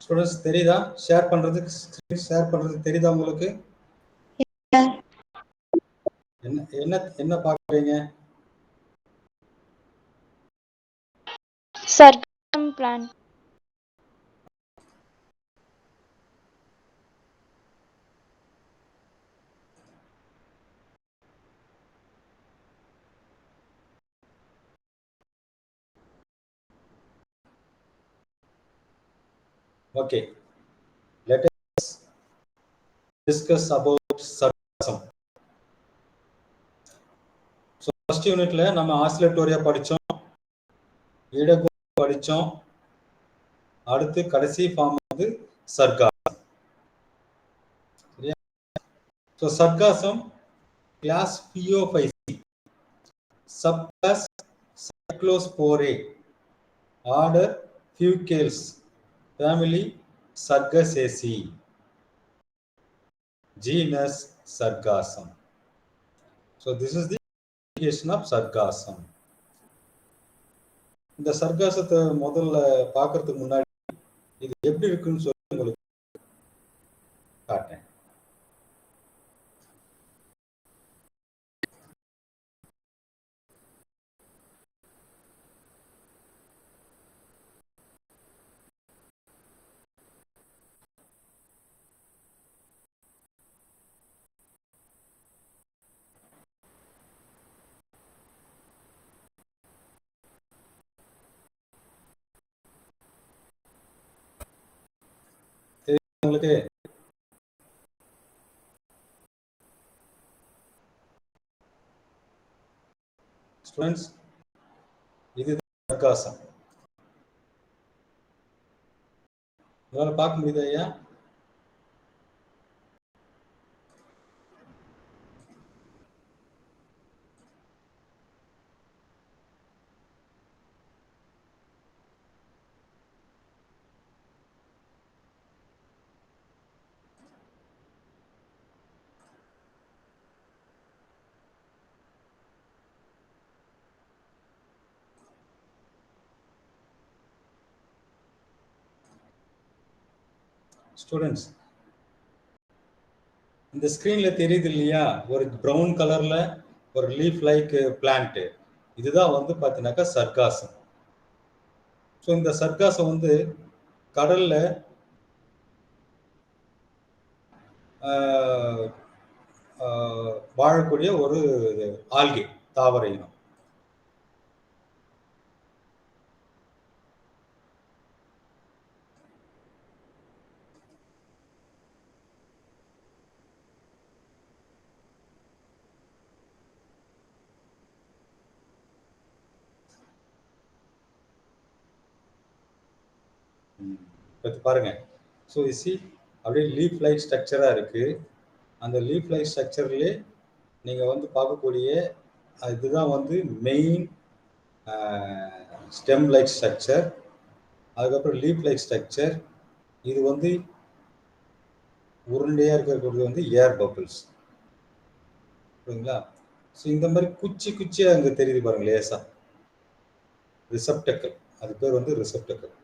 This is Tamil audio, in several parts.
ஸ்டூடெண்ட்ஸ் தெரியுதா? ஷேர் பண்றதுக்கு ஸ்கிரீன் ஷேர் பண்றதுக்கு தெரியுதா உங்களுக்கு? என்ன என்ன என்ன பார்க்குறீங்க? Sargassum plant. Okay, let us discuss about sarcasm. So first unitல நம்ம ஆசிலேட்டோரியா படிச்சோம், இடகு படிச்சோம், அடுத்து கடைசி ஃபார்ம் வந்து சர்க்காசம். சரியா? So sarcasm class Pheophyceae, subclass Cyclosporae, order Fucales, family Sargaceae, genus Sargassum. So this is the definition of sarcasm. இந்த சர்க்காசத்தை முதல்ல பார்க்கறதுக்கு முன்னாடி இது எப்படி இருக்குன்னு சொல்லி உங்களுக்கு காட்டேன். உங்களுக்கு ஸ்டூடெண்ட்ஸ், இது சர்க்காசம். உங்களால பார்க்க முடியுது ஐயா? ஸ்டூடெண்ட்ஸ், இந்த ஸ்கிரீன்ல தெரியுது இல்லையா, ஒரு ப்ரௌன் கலர்ல ஒரு லீஃப் லைக் பிளான்ட். இதுதான் வந்து பார்த்தீங்கன்னாக்கா சர்க்காசம். ஸோ இந்த சர்க்காசம் வந்து கடல்ல வாழக்கூடிய ஒரு ஆல்கே, தாவர இனம். பாருங்க. ஸோ இசி அப்படியே லீஃப் லைக் ஸ்ட்ரக்சரா இருக்கு. அந்த லீஃப் லைக் ஸ்ட்ரக்சர்லேயே நீங்க வந்து பார்க்கக்கூடிய இதுதான் வந்து மெயின் ஸ்டெம் லைக் ஸ்ட்ரக்சர். அதுக்கப்புறம் லீஃப் லைக் ஸ்ட்ரக்சர். இது வந்து உருண்டையா இருக்கக்கூடிய வந்து ஏர் பபிள்ஸ். புரியுங்களா? ஸோ இந்த மாதிரி குச்சி குச்சியா அங்க தெரியுது பாருங்க லேசா, ரிசப்டக்கல். அது பேர் வந்து ரிசப்டக்கல்.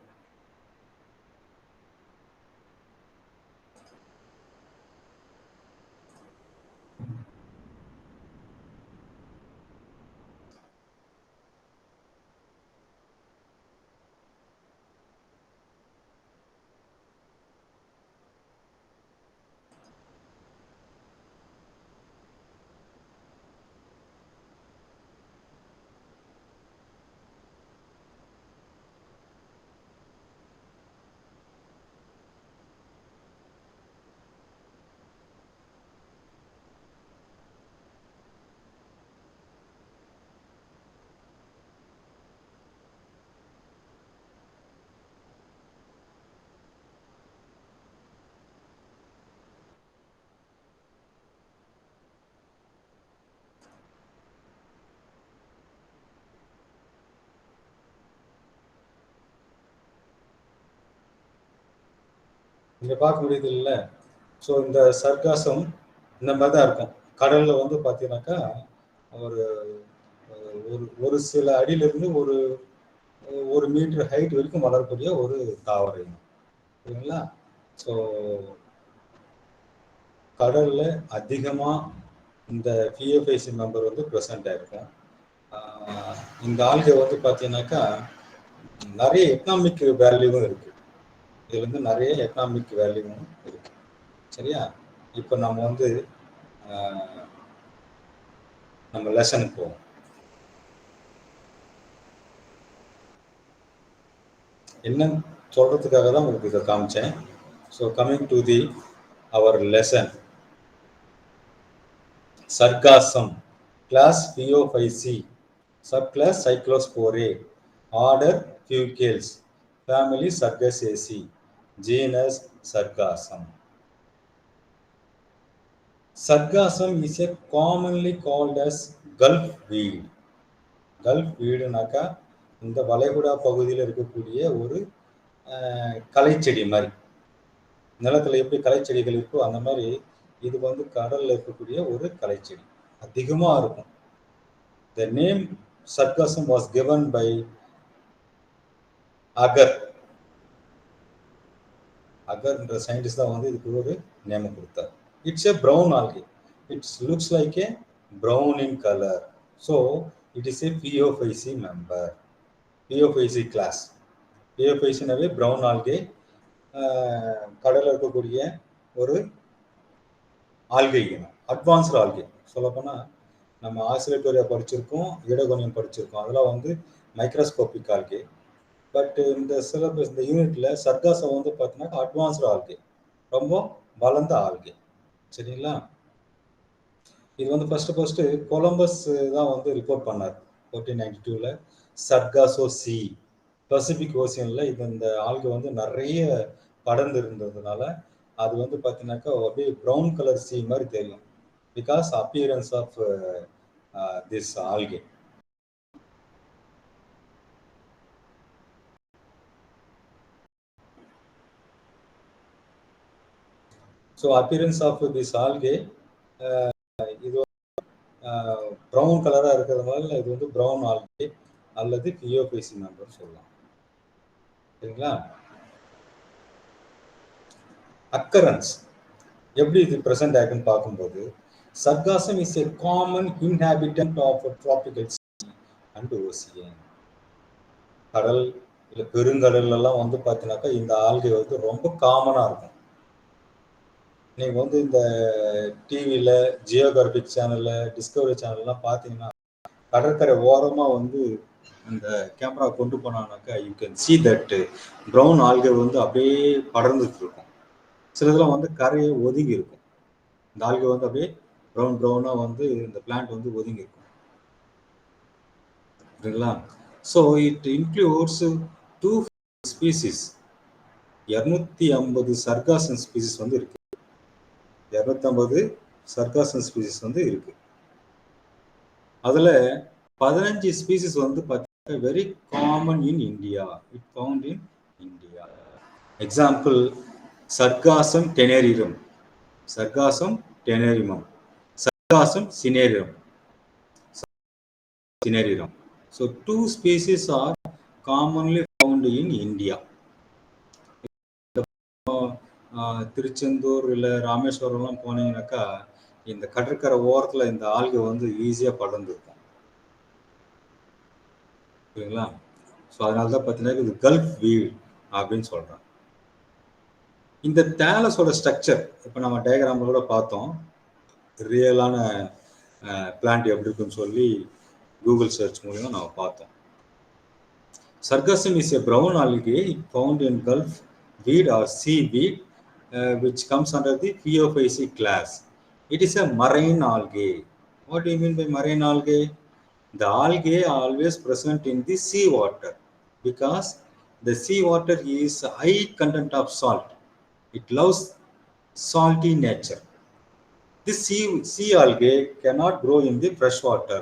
இங்க பார்க்க முடியுது இல்ல? ஸோ இந்த சர்க்காசம் இந்த மாதிரி தான் இருக்கும். கடல்ல வந்து பார்த்தீங்கன்னாக்கா ஒரு ஒரு சில அடியிலிருந்து ஒரு மீட்டர் ஹைட் வரைக்கும் வளரக்கூடிய ஒரு தாவர இனம். சரிங்களா? ஸோ கடல்ல அதிகமா இந்த பிஎஃப்ஐசி மெம்பர் வந்து ப்ரெசென்ட் ஆயிருக்கும். இந்த ஆல்கே வந்து பார்த்தீங்கன்னாக்கா நிறைய எக்கனாமிக் வேல்யூவும் இருக்கு. இது வந்து நிறைய எக்கனாமிக் வேல்யூவும் இருக்கு. சரியா? இப்போ நம்ம வந்து நம்ம லெசனுக்கு போவோம். என்னன்னு சொல்றதுக்காக தான் உங்களுக்கு இதை காமிச்சேன். So coming to the our lesson. Sargassum, class பிஓ5சி, subclass Cyclospore, order Fucales, family Sargaceae, genus Sargassum. Sargassum is a commonly called as Gulf weed. Gulf weedனாக்கா இந்த வளைகுடா பகுதியில் இருக்கக்கூடிய ஒரு களைச்செடி மாதிரி. நிலத்தில் எப்படி களைச்செடிகள் இருக்கோ அந்த மாதிரி இது வந்து கடல்ல இருக்கக்கூடிய ஒரு களைச்செடி, அதிகமாக இருக்கும். The name Sargassum was given by அகர்ன்ற சயின்டிஸ்ட் தான் வந்து இதுக்கு ஒரு நேம் கொடுத்தார். It's a brown algae. It's looks like a brown in colour. So it is a பிஓ5சி மெம்பர், பிஓ5சி கிளாஸ். பிஓ5சினாவே ப்ரௌன் ஆல்கே, கடலில் இருக்கக்கூடிய ஒரு ஆல்கை இனம், அட்வான்ஸ்டு ஆல்கே. சொல்லப்போனால் நம்ம ஆசிலேட்டோரியா படிச்சிருக்கோம், இடகோனியம் படிச்சிருக்கோம், அதெல்லாம் வந்து மைக்ரோஸ்கோபிக் ஆல்கே. பட் இந்த சிலபஸ், இந்த யூனிட்ல சர்காசம் வந்து பார்த்தீங்கன்னா அட்வான்ஸ்டு ஆல்கே, ரொம்ப வளர்ந்த ஆல்கே. சரிங்களா? இது வந்து ஃபர்ஸ்ட் கொலம்பஸ் தான் வந்து ரிப்போர்ட் பண்ணார் 1492ல. சர்காசோ சி, பசிபிக் ஓசியன்ல இது இந்த ஆல்கே வந்து நிறைய படர்ந்து இருந்ததுனால அது வந்து பார்த்தீங்கன்னாக்கா அப்படியே ப்ரௌன் கலர் சி மாதிரி தெரியும், because appearance of this algae. So appearance of this algae, இது ப்ரௌன் கலராக இருக்கிறதுனால இது வந்து ப்ரௌன் ஆல்கே அல்லது பிஓபிசி மெம்பர் சொல்லலாம். சரிங்களா? அக்கரன்ஸ் எப்படி இது ப்ரெசென்ட் ஆகுன்னு பார்க்கும்போது, sargassum is a common inhabitant of tropical sea and ocean. கடல் இல்லை பெருங்கடல்லாம் வந்து பார்த்தீங்கன்னாக்கா இந்த ஆல்கே வந்து ரொம்ப காமனாக இருக்கும். நீங்கள் வந்து இந்த டிவியில் ஜியோகிராபிக் சேனலில், டிஸ்கவரி சேனல்லாம் பார்த்தீங்கன்னா கடற்கரை ஓரமாக வந்து இந்த கேமரா கொண்டு போனாங்கனாக்கா you can see that brown algae வந்து அப்படியே படர்ந்துட்டு இருக்கும். சிலதெல்லாம் வந்து கரையை ஒதுங்கி இருக்கும். இந்த ஆல்கே வந்து அப்படியே ப்ரௌனாக வந்து இந்த பிளான்ட் வந்து ஒதுங்கி இருக்கும். சரிங்களா? So it includes 2 species. 250 sargassum species வந்து இருக்கு. 250 சர்காசன் ஸ்பீசிஸ் வந்து இருக்கு. அதுல 15 ஸ்பீசிஸ் வந்து பார்த்தீங்கன்னா very common in India. It found in India. Example sargassum tenerrimum, sargassum tenerrimum, sargassum cinereum. So 2 species are commonly found in India. Tiruchendur இல்லை ராமேஸ்வரம்லாம் போனீங்கன்னாக்கா இந்த கடற்கரை ஓரத்தில் இந்த ஆல்கை வந்து ஈஸியாக படர்ந்துருக்கும். சரிங்களா? ஸோ அதனால தான் பார்த்தீங்கன்னா இது கல்ஃப் வீட் அப்படின்னு சொல்கிறேன். இந்த தேலஸோட ஸ்ட்ரக்சர் இப்போ நம்ம டயக்ராம்களோட பார்த்தோம். ரியலான பிளான்ட் எப்படி இருக்குன்னு சொல்லி கூகுள் சர்ச் மூலிமா நம்ம பார்த்தோம். Sargassum is a brown algae found in Gulf weed or seaweed, which comes under the Phaeophyceae class. It is a marine algae. What do you mean by marine algae? The algae are always present in the sea water because the sea water is high content of salt. It loves salty nature. This sea algae cannot grow in the fresh water.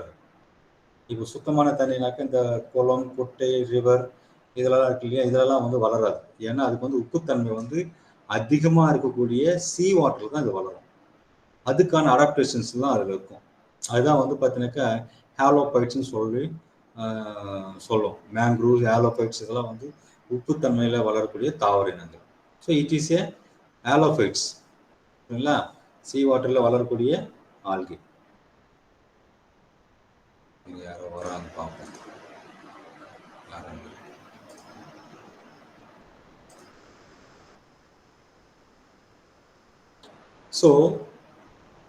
இப்போ சுத்தமான தண்ணினாக்க இந்த குளம், குட்டை, ரிவர் இதெல்லாம் இருக்கு இல்லையா, இதெல்லாம் வந்து வளராது. ஏன்னா அதுக்கு வந்து உப்புத்தன்மை வந்து அதிகமாக இருக்கக்கூடிய சி வாட்டர் தான் இது வளரும். அதுக்கான அடாப்டேஷன்ஸ் தான் அதில் இருக்கும். அதுதான் வந்து பார்த்தீங்கன்னாக்கா ஹேலோபைட்ஸ்ன்னு சொல்லி சொல்லும். மேங்க்ரூவ், ஹேலோபைட்ஸ் இதெல்லாம் வந்து உப்புத்தன்மையில் வளரக்கூடிய தாவர இனங்கள். ஸோ இட் இஸ் ஏ ஆலோஃபைட்ஸ். சரிங்களா? சி வாட்டரில் வளரக்கூடிய ஆல்கே. யாரோ வராங்க பார்ப்போம். So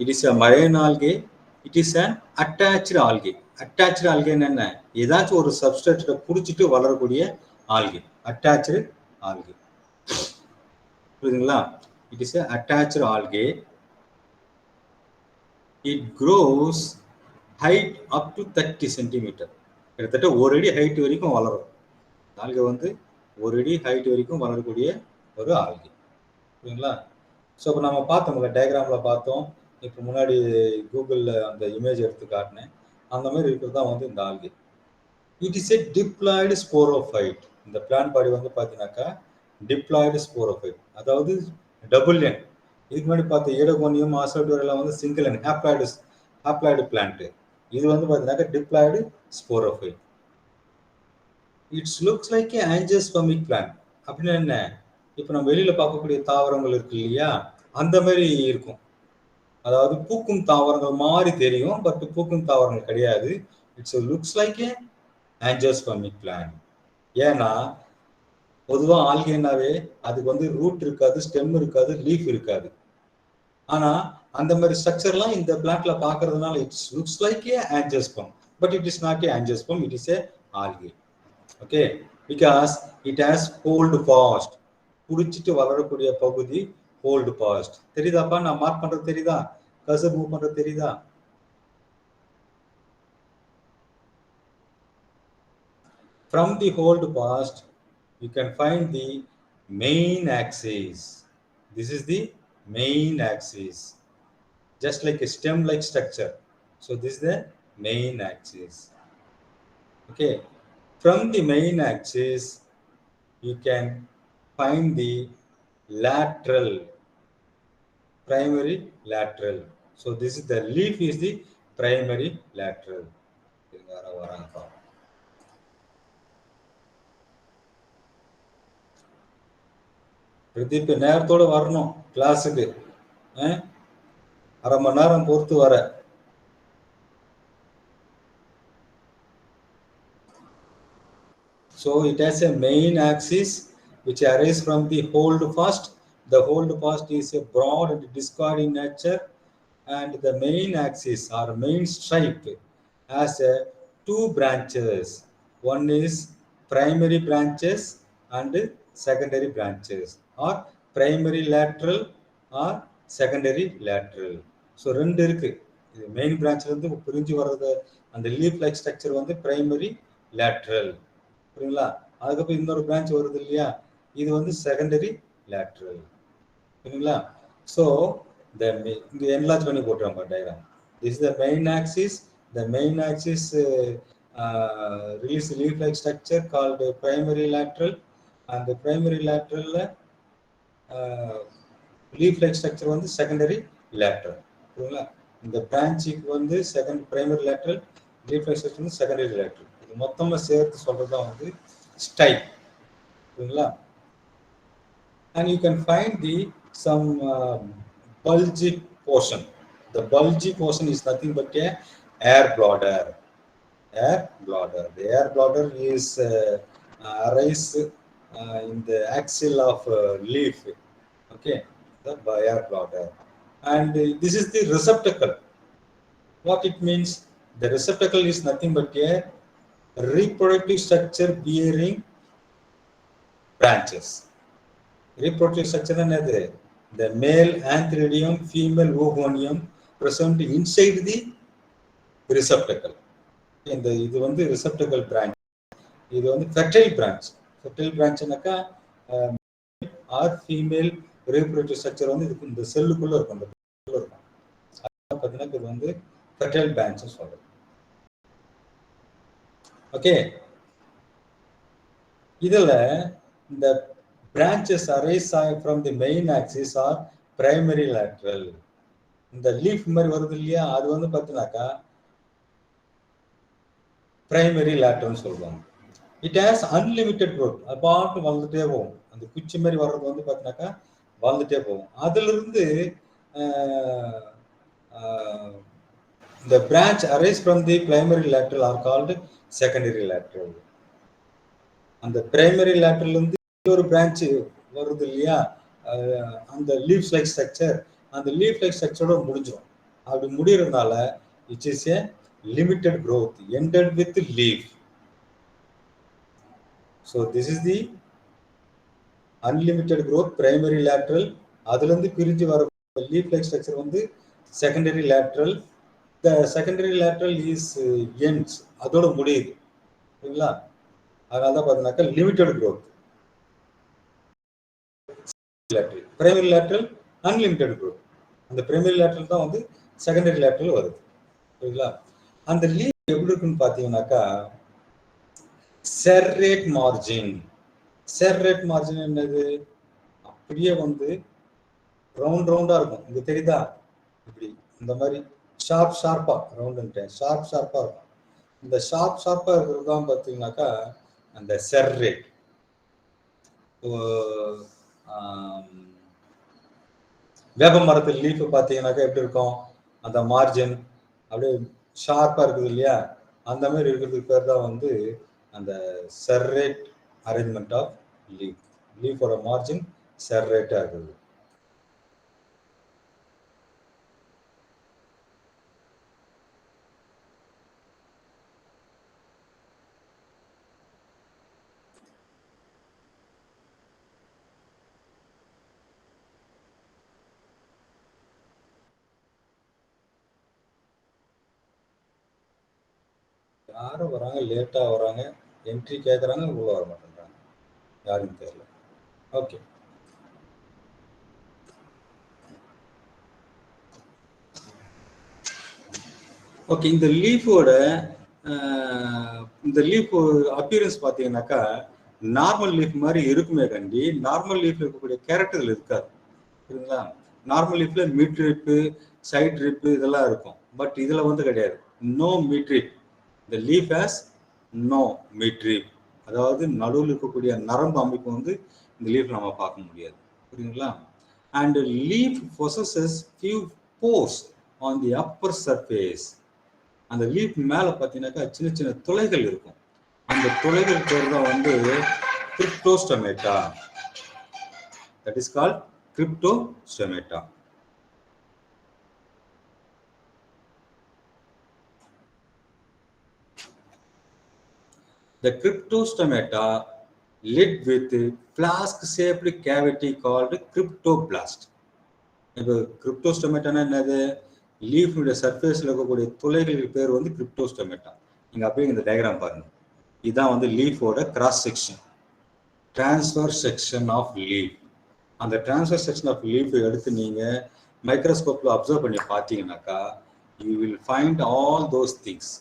it is a marine algae. It is an attached algae. Attached algae என்ன? ஏதாச்சும் ஒரு சப்ஸ்ட்ரேட்டை புடிச்சிட்டு வளரக்கூடிய ஆல்கே. attached algae. புரியுதுங்களா? It is a attached algae. It grows height up to 30 centimeter. கிட்டத்தட்ட ஒரு அடி ஹைட் வரைக்கும் வளரும். ஆல்கே வந்து ஒரு அடி ஹைட் வரைக்கும் வளரக்கூடிய ஒரு ஆல்கே. புரியுதுங்களா? ஸோ இப்போ நம்ம பார்த்தோம்ல, டயக்ராமில் பார்த்தோம். இப்போ முன்னாடி கூகுளில் அந்த இமேஜ் எடுத்து காட்டினேன். அந்த மாதிரி இருக்கிறது தான் வந்து இந்த algae. It is A diploid sporophyte. இந்த பிளான்ட் பாடி வந்து பார்த்தீங்கன்னாக்கா டிப்ளாய்டு ஸ்போரோஃபைட், அதாவது டபுள் என். இதுக்கு முன்னாடி பார்த்த ஏடோகோனியம், ஆசோடோரெல்லாம் வந்து சிங்கிள் என் ஹாப்ளாய்டு பிளான்ட். இது வந்து பார்த்தீங்கன்னாக்கா diploid sporophyte. It's looks like a angiospermic plant. அப்படின்னு என்ன? இப்போ நம்ம வெளியில பார்க்கக்கூடிய தாவரங்கள் இருக்கு இல்லையா, அந்த மாதிரி இருக்கும். அதாவது பூக்கும் தாவரங்கள் மாதிரி தெரியும், பட் பூக்கும் தாவரங்கள் கிடையாது. It's looks like a angiospermic plant. ஏன்னா பொதுவாக ஆல்கேனாவே அதுக்கு வந்து ரூட் இருக்காது, ஸ்டெம் இருக்காது, லீஃப் இருக்காது. ஆனா அந்த மாதிரி ஸ்ட்ரக்சர்லாம் இந்த பிளான்ட்ல பார்க்கறதுனால it's looks like A angiosperm, but it is not a angiosperm, it is A algae. Okay, because it has hold fast. புடிச்சிட்டு வளரக்கூடிய பகுதி ஹோல்டு பாஸ்ட். தெரியுதாப்பா? நான் மார்க் பண்றது தெரியுதா? கர்சர் மூவ் பண்றது தெரியுதா? From the hold past, you can find the main axis. This is the main axis, just like a stem-like structure. So this is the main axis. Okay, from the main axis, you can find the lateral, primary lateral. So this is the leaf is the primary lateral. Pradeep நேரத்தோட வரணும் கிளாஸுக்கு. அரை மணி நேரம் பொறுத்து வர. So it has a main axis which arises from the hold fast. The hold fast is a broad and discoid in nature, and the main axis or main stripe has two branches. One is primary branches and secondary branches, or primary lateral or secondary lateral. So ரெண்டு இருக்கு. இது மெயின் பிரான்ச்ல இருந்து பிரிஞ்சு வர்றது அந்த லீஃப் லைக் ஸ்ட்ரக்சர் வந்து பிரைமரி லேட்ரல். புரியுங்களா? அதுக்கப்புறம் இன்னொரு பிரான்ச் வருது இல்லையா, இது வந்து செகண்டரி லேட்ரல். புரியுங்களா? ஸோ இங்க என்லார்ஜ் பண்ணி போட்டுருவாங்க diagram. This is the main axis. The main axis release leaf-like structure called primary lateral, and the primary lateral leaf-like structure வந்து secondary lateral. புரியுங்களா? இந்த பிரான்ச்சுக்கு வந்து primary lateral, leaf-like structure வந்து secondary lateral. இது மொத்தமா சேர்த்து சொல்றதுதான் வந்து ஸ்டைப். புரியுங்களா? And you can find some bulgy portion. The bulgy portion is nothing but a air bladder. The air bladder is arise in the axil of leaf. Okay, the air bladder, and this is the receptacle. What it means? The receptacle is nothing but a reproductive structure bearing branches. Reproductive structure என்னது? The male antheridium, female oogonium present inside the receptacle. இந்த இது வந்து receptacle branch. இது வந்து fertile branch. Fertile branchனாக்கா or female reproductive structure வந்து இந்த செல்லுக்குள்ள இருக்கும், அந்த செல்லுக்குள்ள இருக்கும். அத பத்தினா இது வந்து fertile branch சொல்றோம். ஓகே, இதுல இந்த branches arise from the main axis or primary lateral. இந்த லீஃப் மாதிரி வருது இல்லையா, அது வந்து பார்த்தீங்கன்னாக்கா பிரைமரி லேட்டரல் சொல்லுவாங்க. It has unlimited growth. அப்பாட்டு வளர்ந்துட்டே போகும். அந்த குச்சி மாதிரி வர்றது வந்து பார்த்தீங்கன்னாக்கா வளர்ந்துட்டே போகும். அதுல இருந்து the branch arise from the primary lateral are called secondary lateral. அந்த பிரைமரி லேட்டரல் இருந்து ஒரு பிரான்ச் வருது இல்லையா, அந்த லீஃப் லைக் ஸ்ட்ரக்சர், அந்த லீஃப் லைக் ஸ்ட்ரக்சரோட முடிஞ்சிடும். அப்படி முடியறதுனால it is a limited growth ended with leaf. So this is the unlimited growth primary lateral. அதுல இருந்து பிரிஞ்சு வர லீஃப் லைக் ஸ்ட்ரக்சர் வந்து secondary lateral. The secondary lateral is ends, அதோட முடியுது. சரிங்களா? அதனால தான் பார்த்தீங்கன்னாக்கா limited growth. lateral primary lateral unlimited growth. அந்த primary lateral தான் வந்து secondary lateral வருது. சரிங்களா? அந்த லீஃப் எப்படி இருக்குன்னு பார்த்தீங்கன்னாக்கா serrate margin. serrate margin என்னது? அப்படியே வந்து ரவுண்டா இருக்கும். இங்க தெரியுதா? இப்படி இந்த மாதிரி ஷார்ப்பா ரவுண்டுன்ட்டேன், ஷார்ப்பா இருக்கும். இந்த ஷார்ப்பா இருக்கிறது தான் பார்த்தீங்கன்னாக்கா அந்த செர்ரேட். வேப்ப மரத்தில் லீஃப் பார்த்தீங்கன்னாக்கா எப்படி இருக்கும்? அந்த மார்ஜின் அப்படியே ஷார்ப்பா இருக்குது இல்லையா, அந்த மாதிரி இருக்கிறதுக்கு பேர் தான் வந்து அந்த செர்ரேட் அரேஞ்ச்மெண்ட் ஆஃப் லீஃப். லீஃபோட மார்ஜின் செர்ரேட்டா இருக்குது. யாரும் வராங்க, லேட்டா வராங்க, என்ட்ரி கேட்குறாங்க, உள்ள வர மாட்டேங்கிறாங்க, யாருன்னு தெரியல. Okay, okay. இந்த லீஃபோட இந்த லீஃப் அப்பியரன்ஸ் பார்த்தீங்கன்னாக்கா நார்மல் லீஃப் மாதிரி இருக்குமே கண்டி, நார்மல் லீஃப்ல இருக்கக்கூடிய கேரக்டர்கள் இருக்காது. சரிங்களா? நார்மல் லீஃப்ல மிட் ரிப்பு, சைட் ரிப்பு இதெல்லாம் இருக்கும். பட் இதுல வந்து கிடையாது. No mid rib. இந்த leaf has no mid rib. அதாவது நடுவில் இருக்கக்கூடிய நரம்பு அமைப்பு வந்து இந்த லீஃப் நம்ம பார்க்க முடியாது. புரியுதுங்களா? And leaf possesses few pores on the upper surface. அந்த லீஃப் மேல பார்த்தீங்கன்னாக்கா சின்ன சின்ன துளைகள் இருக்கும். அந்த துளைகள் பேர் தான் வந்து cryptostomata. That is called cryptostomata. The cryptostomata lid with flask-shaped cavity called cryptoblast. இப்போ கிரிப்டோஸ்டோமேட்டானா என்னது? லீஃபுடைய சர்ஃபேஸில் இருக்கக்கூடிய துளைகளுக்கு பேர் வந்து கிரிப்டோஸ்டோமேட்டா. நீங்கள் அப்படியே இந்த டயக்ராம் பாருங்க. இதுதான் வந்து லீஃபோட cross section, transverse section of leaf. அந்த டிரான்ஸ்வர் செக்ஷன் ஆஃப் லீஃப் எடுத்து நீங்கள் மைக்ரோஸ்கோப்பில் அப்சர்வ் பண்ணி பார்த்தீங்கன்னாக்கா you will find all those things.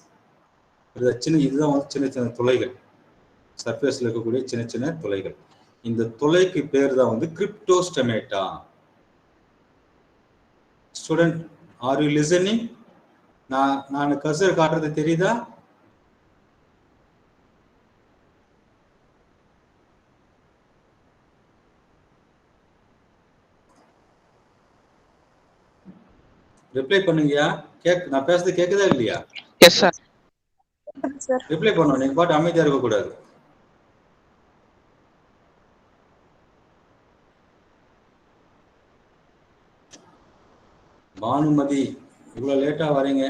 இதுதான் வந்து சின்ன சின்ன துளைகள், சர்ஃபேஸில் இருக்கக்கூடிய சின்ன சின்ன துளைகள். இந்த துளைக்கு பேர் தான் வந்து cryptostomata. Student, are you listening? நான் கர்சர் காட்டுறது தெரியுதா? ரிப்ளை பண்ணுங்கயா. நான் பேசுறது கேக்குதா இல்லையா? Yes sir. ரிப்ளை பண்ணணும், நீங்க பாட்டு அமைதியா இருக்க கூடாது. பானுமதி, இவ்வளவு லேட்டா வரீங்க.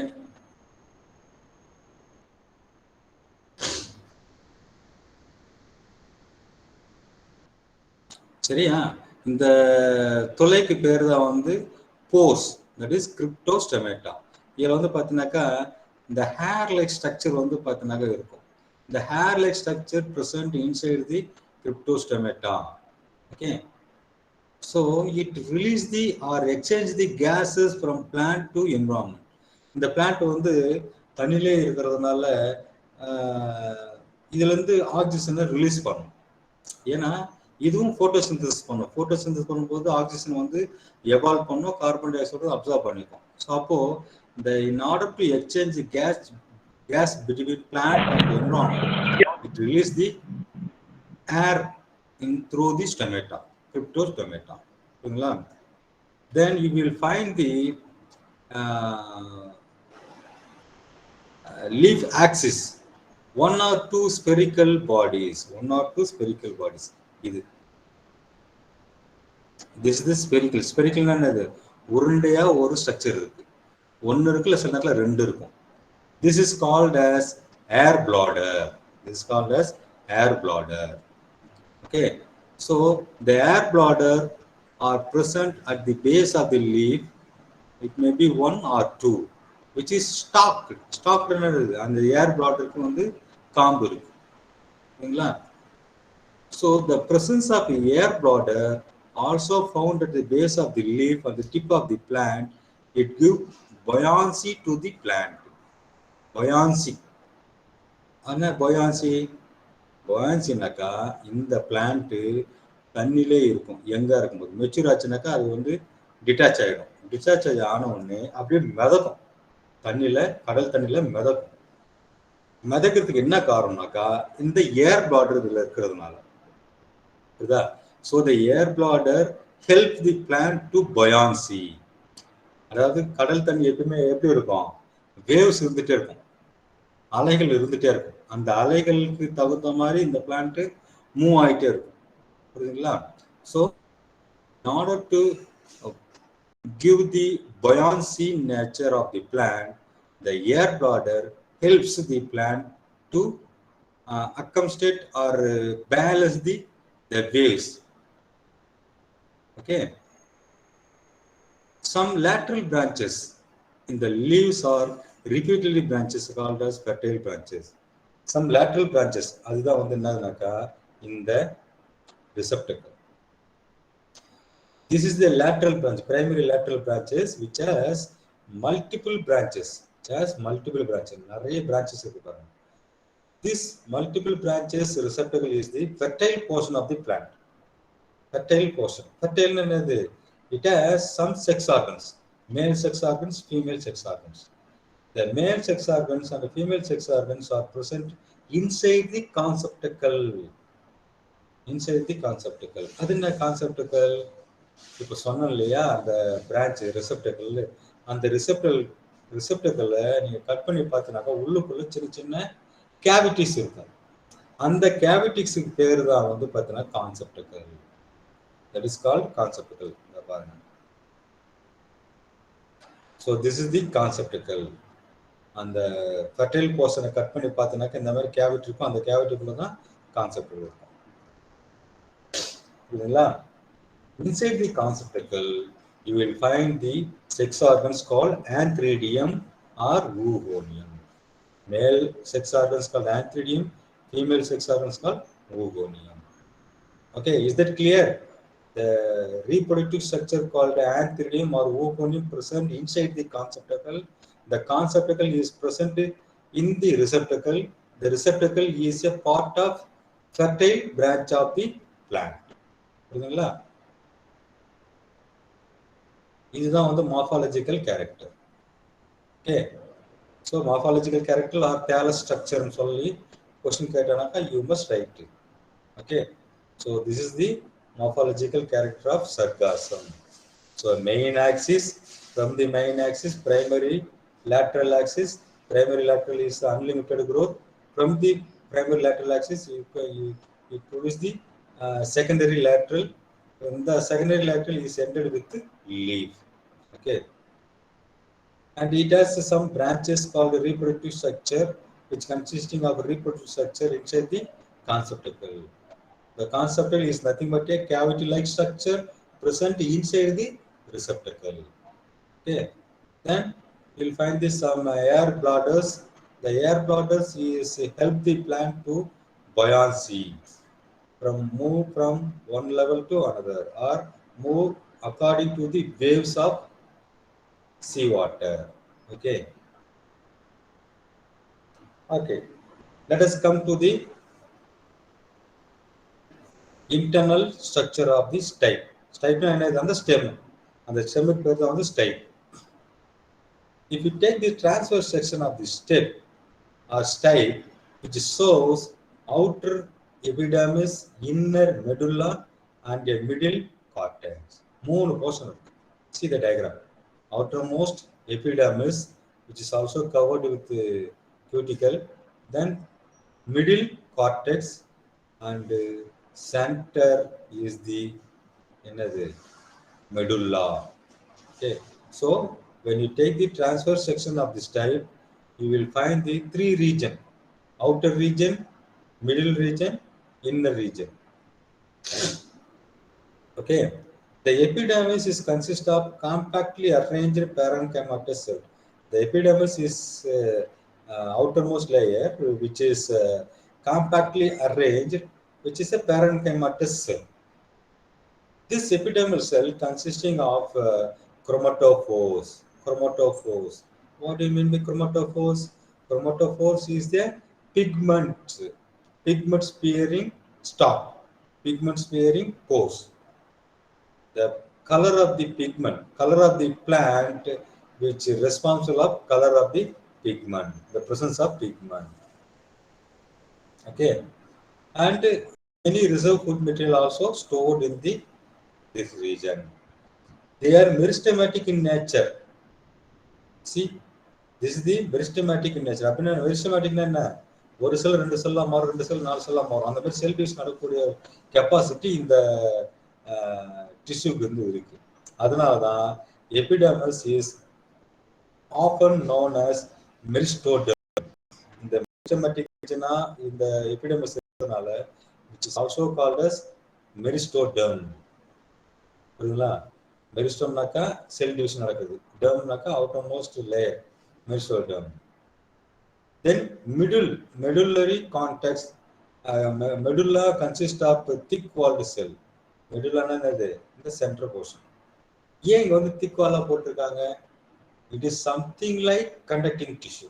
சரியா? இந்த துளைக்கு பேர் தான் வந்து போஸ், தட் இஸ் கிரிப்டோஸ்டோமேட்டா. இதுல வந்து பாத்தீங்கன்னாக்கா இந்த ஹேர் லைக் ஸ்ட்ரக்சர் வந்து பாத்தீங்கன்னாக்கா இருக்கும். இந்த hair like structure present inside the cryptostomata. Okay, so it release the or exchange the gases from plant to environment. இந்த பிளான்ட் வந்து தண்ணிலே இருக்கிறதுனால இதுல இருந்து ஆக்சிஜனை ரிலீஸ் பண்ணும். ஏன்னா இதுவும் போட்டோசிந்தசிஸ் பண்ணும். போட்டோசிந்தசிஸ் பண்ணும்போது ஆக்சிஜன் வந்து எவால்வ் பண்ணும், கார்பன் டை ஆக்சைடு அப்சர்வ் பண்ணிக்கும். ஸோ அப்போ இந்த in order to exchange gas between plant and environment, it release the air through the stomata, cryptostomata. Then you will find the leaf axis, one or two spherical bodies. This is the spherical. Spherical என்னது? உருண்டையா ஒரு ஸ்ட்ரக்சர் இருக்கு. ஒன்னு இருக்குல்ல, சில நேரத்துல ரெண்டு இருக்கும். This is called as air bladder. Okay. So the air bladder are present at the base of the leaf. It may be one or two, which is stalked. Stalked என்னது? அந்த air bladder க்கு வந்து காம்பு இருக்கு. சரிங்களா? So the presence of the air bladder also found at the base of the leaf and the tip of the plant. It gives buoyancy to the plant. Buoyancy. என்ன buoyancy? buoyancyனாக்கா இந்த பிளான்ட் தண்ணிலே இருக்கும். யங்கா இருக்கும்போது மெச்சூர் ஆச்சுனாக்கா அது வந்து டிட்டாச் ஆகிடும். டிட்டாச் ஆன உடனே அப்படியே மிதக்கும். கடல் தண்ணியில மிதக்கும். மிதக்கிறதுக்கு என்ன காரணம்னாக்கா இந்த ஏர் பிளாடர் இதுல இருக்கிறதுனால. புரியுதா? So the air bladder helps the plant to buoyancy. அதாவது கடல் தண்ணி எப்பவுமே எப்படி இருக்கும்? வேவ்ஸ் இருந்துட்டே இருக்கும், அலைகள் இருந்துட்டே இருக்கும். அந்த அலைகளுக்கு தகுந்த மாதிரி இந்த பிளான்ட் மூவ் ஆகிட்டே இருக்கும். புரியுதுங்களா? So in order to give the buoyancy nature of the plant, the air bladder helps the plant to accommodate or balance the waves. Okay. Some lateral branches in the leaves are repeatedly branches called as fertile branches. Some lateral branches, அதுதான் வந்து என்னதுனாக்கா இந்த receptacle. This is the lateral branch, primary lateral branches, which has multiple branches. நிறைய branches இருக்கு பாருங்க. This multiple branches receptacle is the fertile portion of the plant. Fertile portion. Fertile என்னது? It has some sex organs, male sex organs, female sex organs. The male sex organs and the female sex organs are present inside the conceptacle. அது என்ன conceptacle? இப்போ சொன்னோம் இல்லையா, அந்த பிரான்ச் ரிசெப்டக்கிள், அந்த ரிசெப்டக்கிள நீங்க கட் பண்ணி பார்த்தீங்கன்னாக்கா உள்ளுக்குள்ள சின்ன சின்ன கேவிட்டிஸ் இருக்கும். அந்த கேவிட்டிஸ்க்கு பேர் தான் வந்து பார்த்தீங்கன்னா கான்செப்டக்கிள். That is called conceptacle. பாருங்க. So this is the conceptacle. அந்த fertile portion கட் பண்ணி பார்த்தீங்கன்னாக்கா இந்த மாதிரி கேவிட்டி இருக்கும். அந்த கேவிட்டிக்குள்ள தான் கான்செப்டக்கிள் இருக்கும். புரியுதுங்களா? Inside the conceptacle, you will find the sex organs called antheridium or oogonium. Male sex organs called antheridium, female sex organs called oogonium. Okay, is that clear? The reproductive structure called antheridium or oogonium present inside the conceptacle. The conceptacle is present in the receptacle. The receptacle is a part of fertile branch of the plant. புரியுதுங்களா? இதுதான் வந்து morphological character. Okay. So morphological character are thallus ஸ்ட்ரக்சர்னு சொல்லி கொஸ்டின் கேட்டானாக்கா you must write it. Okay. So this is the morphological character of sargassum. So main axis, from the main axis primary lateral axis. Primary lateral is unlimited growth. From the primary lateral axis you produce the secondary lateral. And the secondary lateral is ended with the leaf. Okay. And it has some branches called reproductive structure, which consisting of reproductive structure inside the conceptacle. The conceptacle is nothing but a cavity-like structure present inside the receptacle. Okay. Then you'll find this some air bladders. The air bladders is help the plant to buoyancy, move from one level to another, or move according to the waves of seawater. Okay. Let us come to the internal structure of the stipe. Stipe is on the stem, and the stem is on the stipe. If you take the transverse section of the stipe or stipe, which shows outer epidermis, inner medulla, and a middle cortex. 3 portion இருக்கு. See the diagram. Outermost epidermis, which is also covered with cuticle, then middle cortex, and center is the medulla. Okay, so when you take the transverse section of this type, you will find the 3 region: outer region, middle region, inner region. Okay, the epidermis is consist of compactly arranged parenchymatous cell. The epidermis is outermost layer, which is compactly arranged, which is a parenchymatous cell. This epidermal cell consisting of chromatophores. Chromatophores. What do you mean by chromatophores? Chromatophores is the pigment sparing stalk, pigment sparing pores. The color of the pigment, color of the plant, which is responsible of color of the pigment, the presence of pigment. Okay, and any reserve food material also stored in this region. They are meristematic in nature. See, this is the meristematic in nature. அப்படின்னா meristematicனா என்ன? ஒரு செல் 2 செல்லா மாறும், 2 செல் 4 செல்லா மாறும். அந்த மாதிரி செல் டிவிஷன் நடக்கக்கூடிய கெப்பாசிட்டி இந்த டிஷ்யூக்கு வந்து இருக்கு. அதனால தான் epidermis is often known as meristoderm. இந்த மெரிஸ்டெமேட்டிக் ரீஜனா இந்த எபிடெர்மிஸ் இருக்கிறதுனால which is also called as மெரிஸ்டோடெர்ம். புரியுதுங்களா? மெரிஸ்டோம்னாக்கா செல் டிவிஷன் நடக்குது, டெர்ம்னாக்கா outermost layer, meristoderm. Then medullary cortex. Medulla consists of thick walled cell. மெடுல்லானா என்னது? இந்த சென்டர் போர்ஷன். ஏன் இங்க வந்து திக் வாலா போட்டிருக்காங்க? It is something like conducting tissue.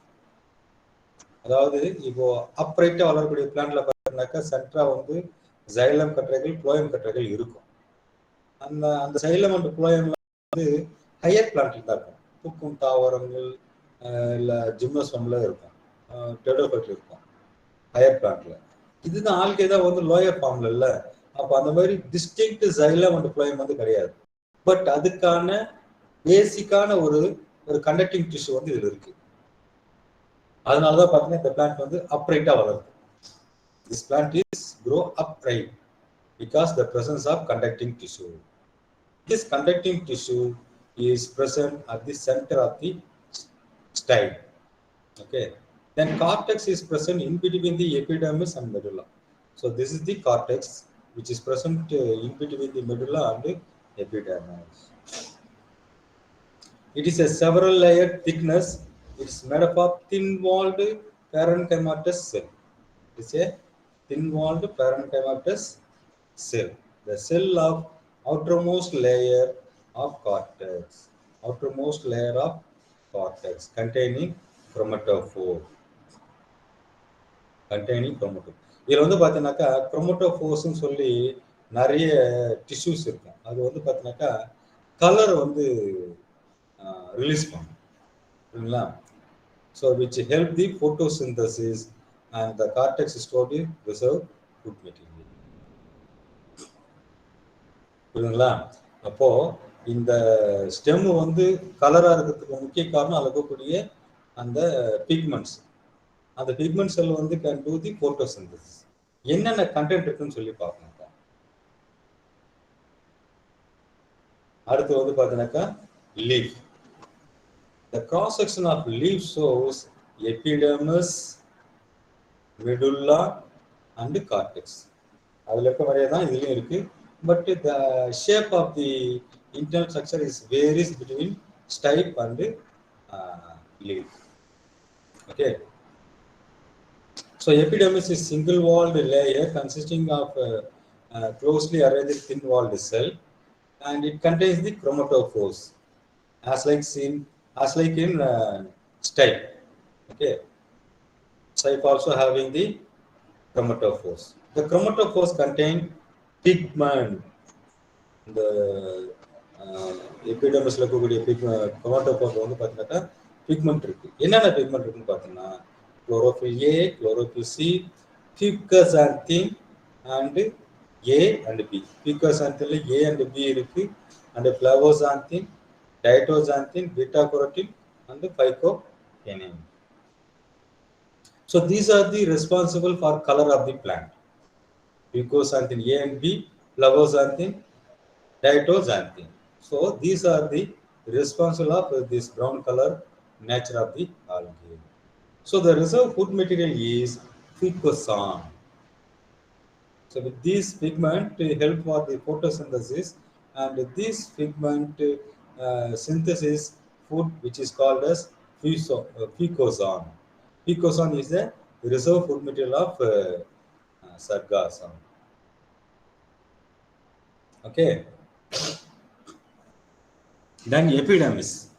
அதாவது இப்போ அப்ரைட்டா வளரக்கூடிய பிளான்ட்ல பார்த்தீங்கன்னாக்கா சென்டரா வந்து ஜைலம் கற்றைகள், புளோயம் கற்றைகள் இருக்கும். அந்த சைலம் அண்ட் புளோயம்ல வந்து ஹையர் பிளான்ட்ல தான் இருக்கும். பூக்கும் தாவரங்கள் இல்லை ஜிம்னோஸ்பம்ல இருக்கும், டெடோஃபைட்ல இருக்கும் ஹையர் பிளான்ட்ல. இதுதான் ஆல்கே தான் வந்து லோயர் ஃபார்ம்ல இல்ல. அப்போ அந்த மாதிரி டிஸ்டிங்க்ட் ஜைலம் அண்ட் புளோயம் வந்து கிடையாது. பட் அதுக்கான பேசிக்கான ஒரு கண்டக்டிங் டிஷ்யூ வந்து இதுல இருக்கு. அதனாலதான் பார்த்தீங்கன்னா இந்த பிளான்ட் வந்து அப்ரைட்டா வளருது. This plant is grow upright because the presence of conducting tissue. This conducting tissue is present at the center of the style. Okay, then cortex is present in between the epidermis and medulla. So this is the cortex which is present in between the medulla and the epidermis. It is a several layered thickness. It is made up of thin-walled parenchymatous cell. It is a thin-walled parenchymatous cell. The cell of outermost layer of cortex. Outermost layer of cortex containing chromatophore. Containing chromatophore. இதில் வந்து பார்த்தீங்கன்னாக்கா குரோமட்டோஃபோர்ஸ்ன்னு சொல்லி நிறைய டிஷ்யூஸ் இருக்கும். அது வந்து பார்த்தீங்கன்னாக்கா கலர் வந்து ரிலீஸ் பண்ணும், சரிங்களா? So which help the photosynthesis and the cortex store reserve food material. புரியுதுங்களா? அப்போ இந்த ஸ்டெம் வந்து கலரா இருக்கிறதுக்கு முக்கிய காரணம் அதில் இருக்கக்கூடிய அந்த பிக்மெண்ட்ஸ். அந்த பிக்மெண்ட் செல் வந்து கேன் டூ தி ஃபோட்டோசிந்தசிஸ். என்னென்ன கண்டென்ட் இருக்குன்னு சொல்லி பார்க்கணும். அடுத்து வந்து பார்த்தீங்கன்னாக்கா leaf. The cross section of leaf shows epidermis, medulla and cortex. அதுல இருக்க மாதிரியே தான் இதுலயும் இருக்கு. But the shape of the internal structure is varies between stipe and leaf. Okay. So epidermis is single-walled layer consisting of closely arranged thin-walled cell, and it contains the chromatophores, as like in stipe. Okay, stipe also having the chromatophores. The chromatophores contain pigment. The epidermis la இருக்கக்கூடிய chromatophores வந்து பார்த்தீங்கன்னா பிக்மெண்ட் இருக்கு. என்னென்ன பிக்மெண்ட் இருக்குன்னு பார்த்தீங்கன்னா chlorophyll A, chlorophyll C, fucus xanthin, and A and B. Picoxanthin A and B இருக்கு, and flavoxanthin, dietoxanthin, beta carotene, and phycoenzyme. So these are the responsible for color of the plant. Picoxanthin A and B, flavoxanthin, dietoxanthin. So these are the responsible of this brown color nature of the algae. So the reserve food material is picosan. So with this pigment help for the photosynthesis, and this pigment synthesis food which is called as picosan. Picosan is the reserve food material of sargassum. Okay. Then epidermis.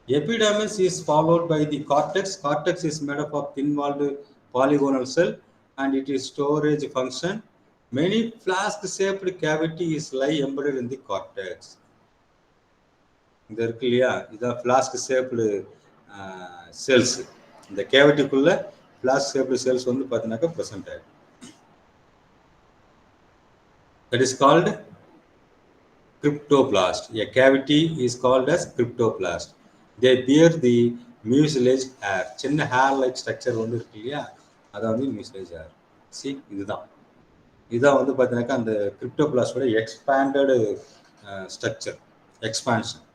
Epidermis is followed by the cortex. Cortex is made up of thin-walled polygonal cell, and it is storage function. Many flask-shaped cavity is lie embedded in the cortex. இந்த இருக்கு இல்லையா, இதான் ஃப்ளாஸ்க் ஷேப்டு செல்ஸ். இந்த கேவிட்டிக்குள்ள ஃப்ளாஸ்க் ஷேப்டு செல்ஸ் வந்து பார்த்தீங்கன்னாக்கா ப்ரெசென்ட் ஆகிடும். That is called cryptoplast. A cavity is called as cryptoplast. They bear the mucilage hair. சின்ன ஹேர் லைக் ஸ்ட்ரக்சர் வந்து இருக்கு இல்லையா, அதை வந்து மியூசிலேஜ் ஹேர். சி இதுதான் வந்து பார்த்தீங்கன்னாக்கா அந்த கிரிப்டோபிளாஸ்டோட expanded structure, expansion.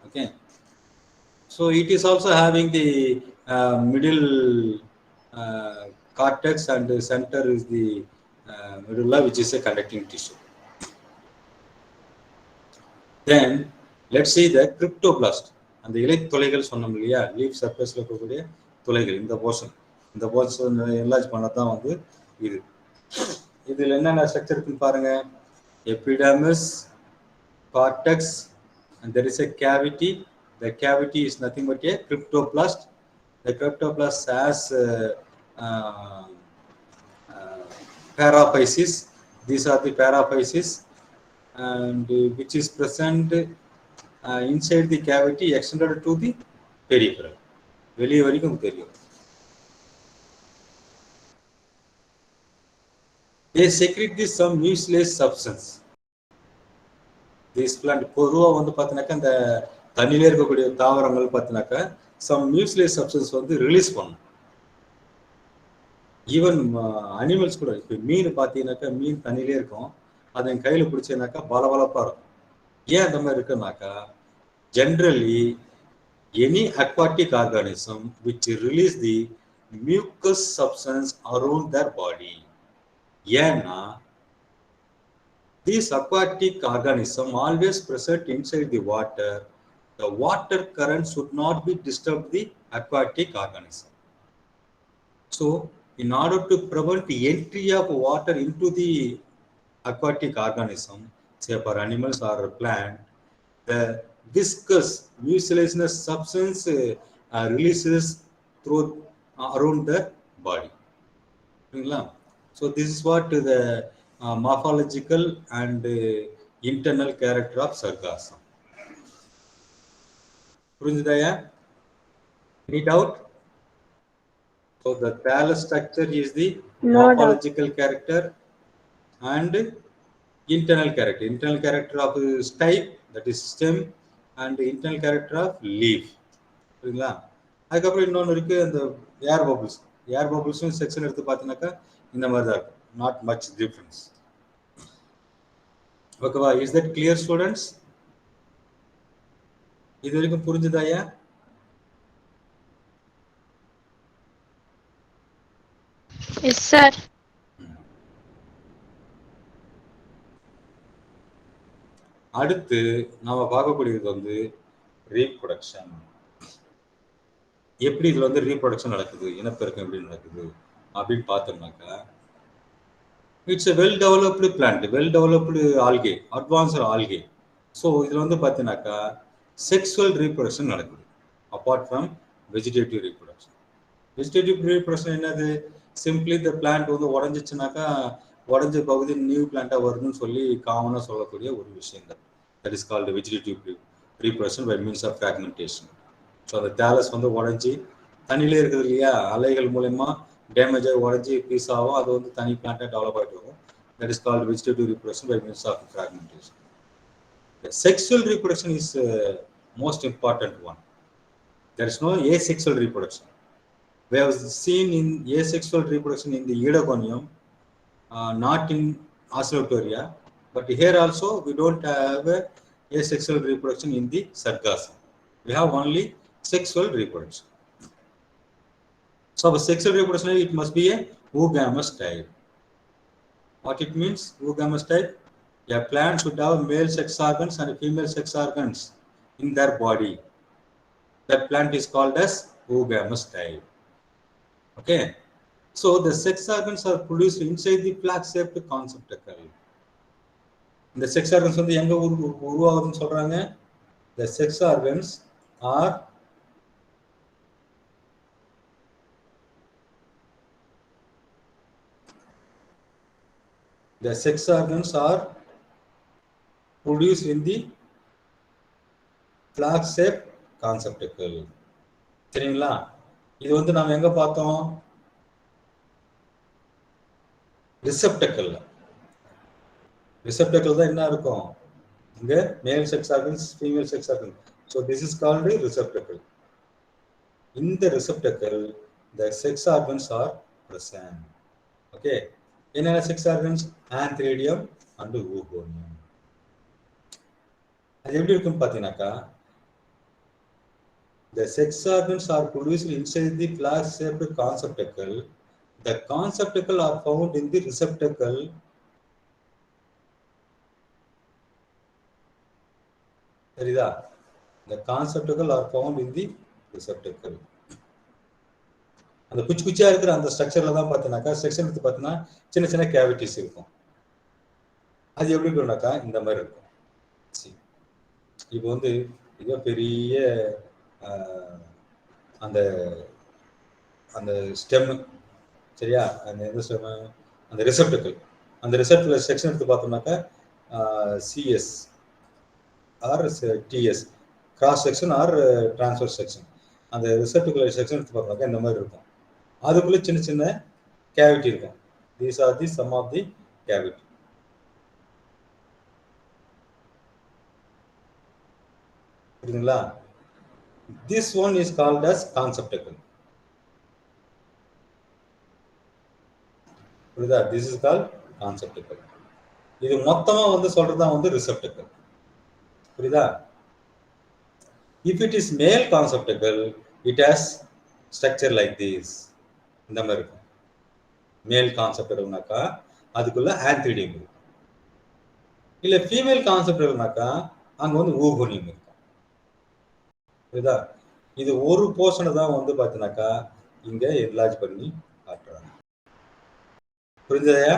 Okay. So it is also having the middle cortex and centre is the middle which is a conducting tissue. Then let's see the cryptoplast. அந்த இலை துளைகள் சொன்னோம் இல்லையா, லீஃப் சர்ஃபேஸ்ல இருக்கக்கூடிய துளைகள், இந்த போர்ஷன் என்லார்ஜ் பண்ணதான் வந்து இது. இதில் என்னென்ன ஸ்ட்ரக்சர் இருக்குன்னு பாருங்க. Epidermis, cortex, and there is a cavity. The cavity is nothing but a cryptoplast. The cryptoplast has paraphysis. These are the paraphysis, and which is present inside the cavity extended to the peripheral. வெளியே வரைக்கும் தெரியும். They secrete this some mucilaginous substance. This plant பொதுவாக வந்து பார்த்தீங்கன்னாக்கா இந்த தண்ணியிலே இருக்கக்கூடிய தாவரங்கள் பார்த்தீங்கன்னாக்கா some mucilaginous substance வந்து ரிலீஸ் பண்ணும். ஈவன் அனிமல்ஸ் கூட. இப்போ மீன் பார்த்தீங்கன்னாக்கா மீன் தண்ணியிலே இருக்கும், அதை என் கையில் பிடிச்சேனாக்கா பலபலப்பாக இருக்கும். ஏன் அந்த மாதிரி இருக்குன்னாக்கா, generally any aquatic organism which release the mucus substance around their body. ஏன்னா these aquatic organism always present inside the water. The water current should not be disturb the aquatic organism. So in order to prevent the entry of water into the aquatic organism, say for animals or plant, the viscous mucilaginous substance releases through around the body. So this is what the morphological and internal character of sargassum. புரிஞ்சுதாயா? Any doubt? So the thallus structure is the morphological character and internal character. Internal character of stipe, that is stem, and internal character of leaf. புரியுங்களா? அதுக்கப்புறம் இன்னொன்று இருக்கு, அந்த ஏர் பபிள்ஸ். ஏர் பபிள்ஸும் செக்ஷன் எடுத்து பார்த்தீங்கன்னாக்கா இந்த மாதிரி தான் இருக்கும். Not much difference. ஓகேவா? Is that clear students? இது வரைக்கும் புரிஞ்சுதாயா? Yes sir. அடுத்து நாம பார்க்கக்கூடியது வந்து ரீப்ரொடக்ஷன். எப்படி இதுல வந்து ரீப்ரொடக்ஷன் நடக்குது, இனப்பெருக்கம் எப்படி நடக்குது அப்படின்னு பார்த்தோம்னாக்கா, it's a well developed plant, well developed algae, advanced algae. So இதில் வந்து பார்த்தீங்கன்னாக்கா செக்ஸுவல் ரீப்ரொடக்ஷன் நடக்குது apart from vegetative reproduction. Vegetative reproduction என்னது? சிம்பிளி இந்த பிளான்ட் வந்து உடஞ்சிச்சுனாக்கா உடஞ்ச பகுதி நியூ பிளான்ட்டாக வருதுன்னு சொல்லி காமனாக சொல்லக்கூடிய ஒரு விஷயம் தான். That is called vegetative reproduction by means of fragmentation. So அந்த தேலஸ் வந்து உடஞ்சி தண்ணியிலே இருக்குது இல்லையா, அலைகள் மூலயமா டேமேஜ் ஆகி உடஞ்சி பீஸ் ஆகும், அது வந்து தனி பிளான்ட்டாக டெவலப் ஆகிட்டு வரும். That is called vegetative reproduction by means of fragmentation. The sexual reproduction is most important one. There is no asexual reproduction. We have seen in asexual reproduction in the Eudogonium, not in Oscillatoria, but here also we don't have asexual reproduction in the Sargassum. We have only sexual reproduction. So for sexual reproduction, it must be a oogamous type. What it means, oogamous type? A plant should have male sex organs and female sex organs in their body. That plant is called as oogamous type. Okay. So the sex organs are produced inside the flax-shaped conceptacle. The sex organs வந்து எங்க உருவாகுதுன்னு சொல்றாங்க? The sex organs are produced in the flax-shaped conceptacle. சரிங்களா? இது வந்து நாம எங்க பார்த்தோம்? ரிசெப்டக்கல். ரிசெப்டக்கல் தான் என்ன இருக்கும்? இங்க மேல் sex organs, female sex organs. So this is called a receptacle. In the receptacle, the sex organs are present. Okay. என்னென்ன sex organs? Antheridium and oogonia. அது எப்படி இருக்குன்னு பார்த்தீங்கன்னாக்கா, the sex organs are produced inside the flask-shaped conceptacle. The conceptacle are found in the receptacle. Saritha? The conceptacle are found in the receptacle. அந்த குச்சி குச்சியா இருக்கிற அந்த ஸ்ட்ரக்சர்ல தான் பார்த்தீங்கன்னாக்கா, செக்ஷன் எடுத்து பார்த்தீங்கன்னா சின்ன சின்ன கேவிட்டிஸ் இருக்கும். அது எப்படி இருக்கும்னாக்கா இந்த மாதிரி இருக்கும். இப்போ வந்து மிக பெரிய அந்த அந்த ஸ்டெம், சரியா? அந்த எந்த ஸ்டெம்? அந்த ரிசெப்டக்கிள். அந்த ரிசெப்டக்கிள் செக்ஷன் எடுத்து பார்த்தோம்னாக்கா CS or TS, cross section or transfer section. அந்த ரிசெப்டக்கிள் செக்ஷன் எடுத்து பார்த்தோம்னாக்கா இந்த மாதிரி இருக்கும். அதுக்குள்ள சின்ன சின்ன கேவிட்டி இருக்கும். These are the some of the cavity. புரியுதுங்களா? This one is called as conceptacle. புரியுதா? This is called conceptacle. இது மொத்தமா வந்து சொல்றதுதான் வந்து ரிசெப்டக்கிள். புரியுதா? If it is male conceptacle, it has structure like this. இந்த மாதிரி இருக்கும். மேல் கான்செப்டக்கிள்னாக்கா அதுக்குள்ள ஆந்த்ரிடியம் இருக்கும். இல்ல ஃபீமேல் கான்செப்டக்கிள்னாக்கா அங்க வந்து oogonia இருக்கும். புரியுதா? இது ஒரு போர்ஷனை தான் வந்து பார்த்தீங்கன்னாக்கா இங்க என்லார்ஜ் பண்ணி காட்டுறாங்க. புரிஞ்சதையா?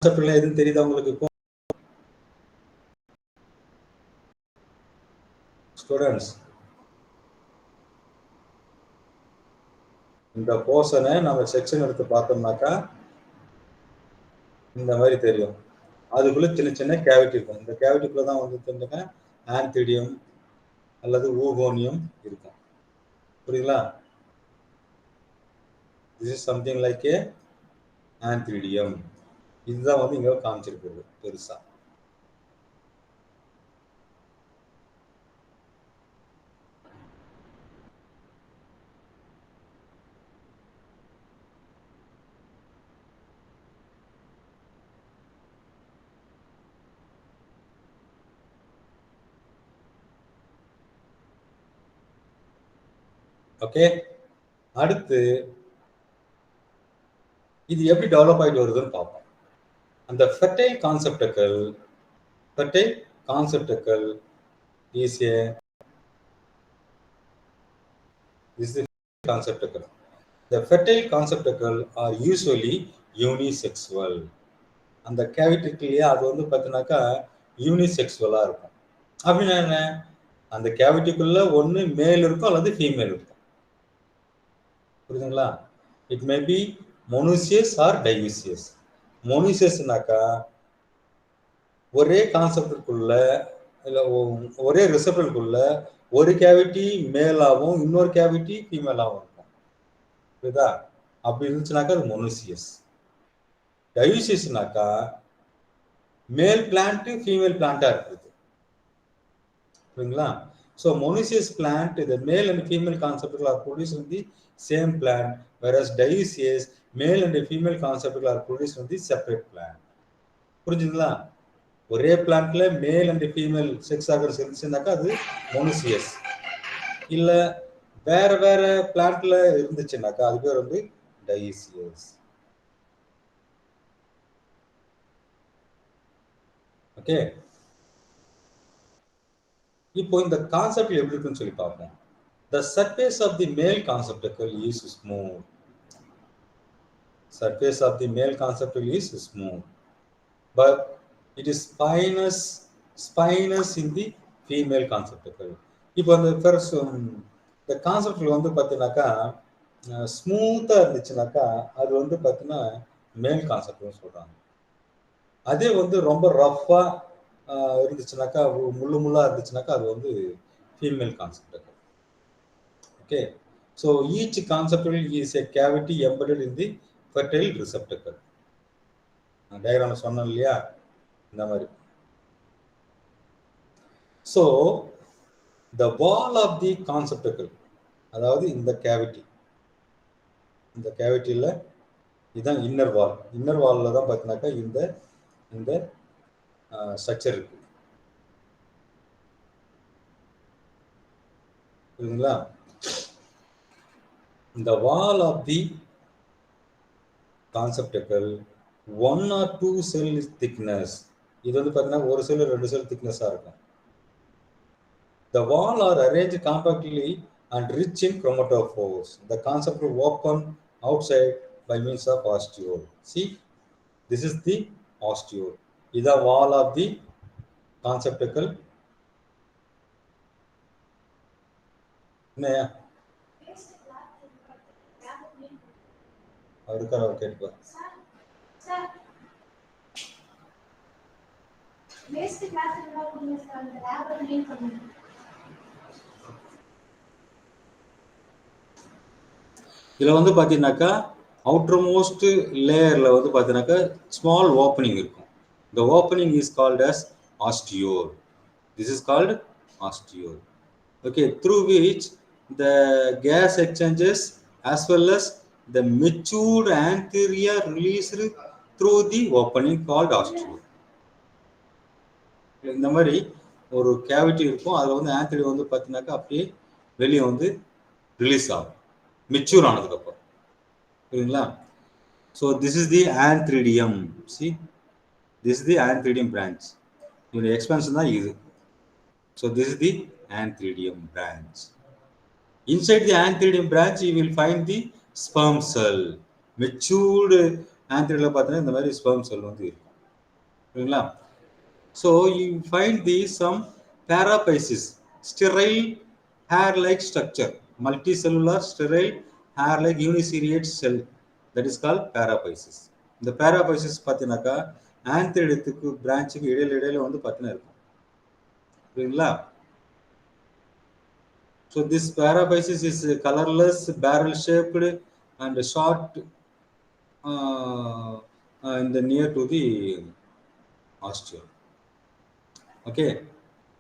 கான்செப்ட்ல எதுவும் தெரியுதா உங்களுக்கு இப்போ ஸ்டூடெண்ட்ஸ்? இந்த போர்ஷனை நம்ம செக்ஷன் எடுத்து பார்த்தோம்னாக்கா இந்த மாதிரி தெரியும். அதுக்குள்ள சின்ன சின்ன கேவிட்டி இருக்கும். இந்த கேவிட்டிக்குள்ள தான் வந்து தெரிஞ்சுக்க ஆந்த்ரிடியம் அல்லது oogonia இருக்கும். புரியுங்களா? This is something like a antheridium. இதுதான் வந்து இங்க காமிச்சிருக்கிறது பெருசா. ஓகே. அடுத்து இது எப்படி டெவலப் ஆகிட்டு வருதுன்னு பார்ப்போம். அந்த fertile கான்செப்டக்கிள் is a conceptacle. The fertile conceptacle are usually unisexual. அந்த கேவிட்டிக்குள்ளேயே அது வந்து பார்த்தீங்கன்னாக்கா யூனிசெக்சுவலா இருக்கும். அப்படின்னா என்ன? அந்த கேவிட்டிக்குள்ள ஒன்று மேல் இருக்கும் அல்லது ஃபீமேல் இருக்கும். புரியுதுங்களா? It may be monoecious or dioecious. மோனோசியஸ்னாக்கா ஒரே கான்செப்டுக்குள்ள இல்லை ஒரே ரிசப்டருக்குள்ள ஒரு கேவிட்டி மேலாகவும் இன்னொரு கேவிட்டி ஃபீமேலாகவும் இருக்கும். புரியுதா? அப்படி இருந்துச்சுனாக்கா அது மொனோசியஸ். டயோசியஸ்னாக்கா மேல் பிளான்ட் ஃபீமேல் பிளான்டா இருக்குது. புரியுங்களா? So monoecious plant, the male and female conceptual are produced in the same plant, whereas dioecious male and female conceptual are produced in the separate plant. புரிஞ்சுங்களா? ஒரே பிளான்ட்ல male and female sex organs இருந்துச்சுனாக்கா அது மொனோசியஸ். இல்ல வேற வேற பிளான்ட்ல இருந்துச்சுனாக்கா அது பேர் வந்து டயோசியஸ். ஓகே, இப்போ இந்த கான்செப்ட் எப்படி இருக்குன்னு சொல்லி பார்ப்போம். The surface of the male conceptacle is smooth. Surface of the male conceptacle is smooth, but it is spinous in the female conceptacle. இப்போ அந்த ஃபர்ஸ்ட் இந்த கான்செப்டில் வந்து பார்த்தீங்கன்னாக்கா ஸ்மூத்தாக இருந்துச்சுனாக்கா அது வந்து பார்த்தீங்கன்னா மேல் கான்செப்ட்னு சொல்கிறாங்க. அதே வந்து ரொம்ப ரஃப்பாக இருந்துச்சுனாக்கா முள்ளாக இருந்துச்சுனாக்கா அது வந்து female concept. Okay, so each கான்செப்டில் is a cavity embedded in the fertile receptacle. Diagram சொன்னேன் இல்லையா, இந்த மாதிரி. So the wall of the கான்செப்டக்கல், அதாவது இந்த கேவிட்டி, இந்த கேவிட்டியில் இதுதான் இன்னர் வால். இன்னர் வாலில் தான் பார்த்தீங்கன்னாக்கா இந்த ஸ்ட்ரக்சர் இருக்கு. புரியுதுங்களா? இந்த வால் of the கான்செப்டக்கல் 1 or 2 cell thickness. இது வந்து பார்த்தீங்கன்னா ஒரு செல் 2 செல் திக்னஸாக இருக்கும். The wall are arranged compactly and rich in chromatophores. The concept will open outside by means of ostiole. See, this is the ostiole. This is the wall of the conceptacle. என்ன அவருக்கார அவர் கேட்பார். இதில் வந்து பார்த்தீங்கன்னாக்கா அவுட்டர் மோஸ்ட் லேயரில் வந்து பார்த்தீங்கன்னாக்கா ஸ்மால் ஓப்பனிங் இருக்கும். The opening is called as ostiole. This is called ostiole. Okay, through which the gas exchanges as well as the matured antheria released through the opening called ostiole. இந்த மாதிரி ஒரு கேவிட்டி இருக்கும், அதில் வந்து ஆன்த்ரியா வந்து பார்த்தீங்கன்னாக்கா அப்படியே வெளியே வந்து ரிலீஸ் ஆகும் மெச்சூர் ஆனதுக்கப்புறம். புரியுதுங்களா? So this is the ஆன்த்ரிடியம். C, this is the ஆன்த்ரிடியம் branch. இதோட எக்ஸ்பென்ஷன் தான் இது. So this is the ஆன்த்ரிடியம் branch. Inside the antheridium branch, you will find the sperm cell. Matured antheridium பார்த்தீங்கன்னா இந்த மாதிரி sperm cell வந்து இருக்கும். புரியுதுங்களா? So you find some paraphysis, sterile hair-like structure, multicellular sterile hair-like uniseriate cell, that is called paraphysis. இந்த paraphysis பார்த்தீங்கன்னாக்கா ஆன்த்ரிடியத்துக்கு பிரான்ச்சுக்கு இடையில வந்து பார்த்தீங்கன்னா இருக்கும். புரியுதுங்களா? So this paraphysis is colorless, barrel-shaped and short in the near to the ostiole. Okay.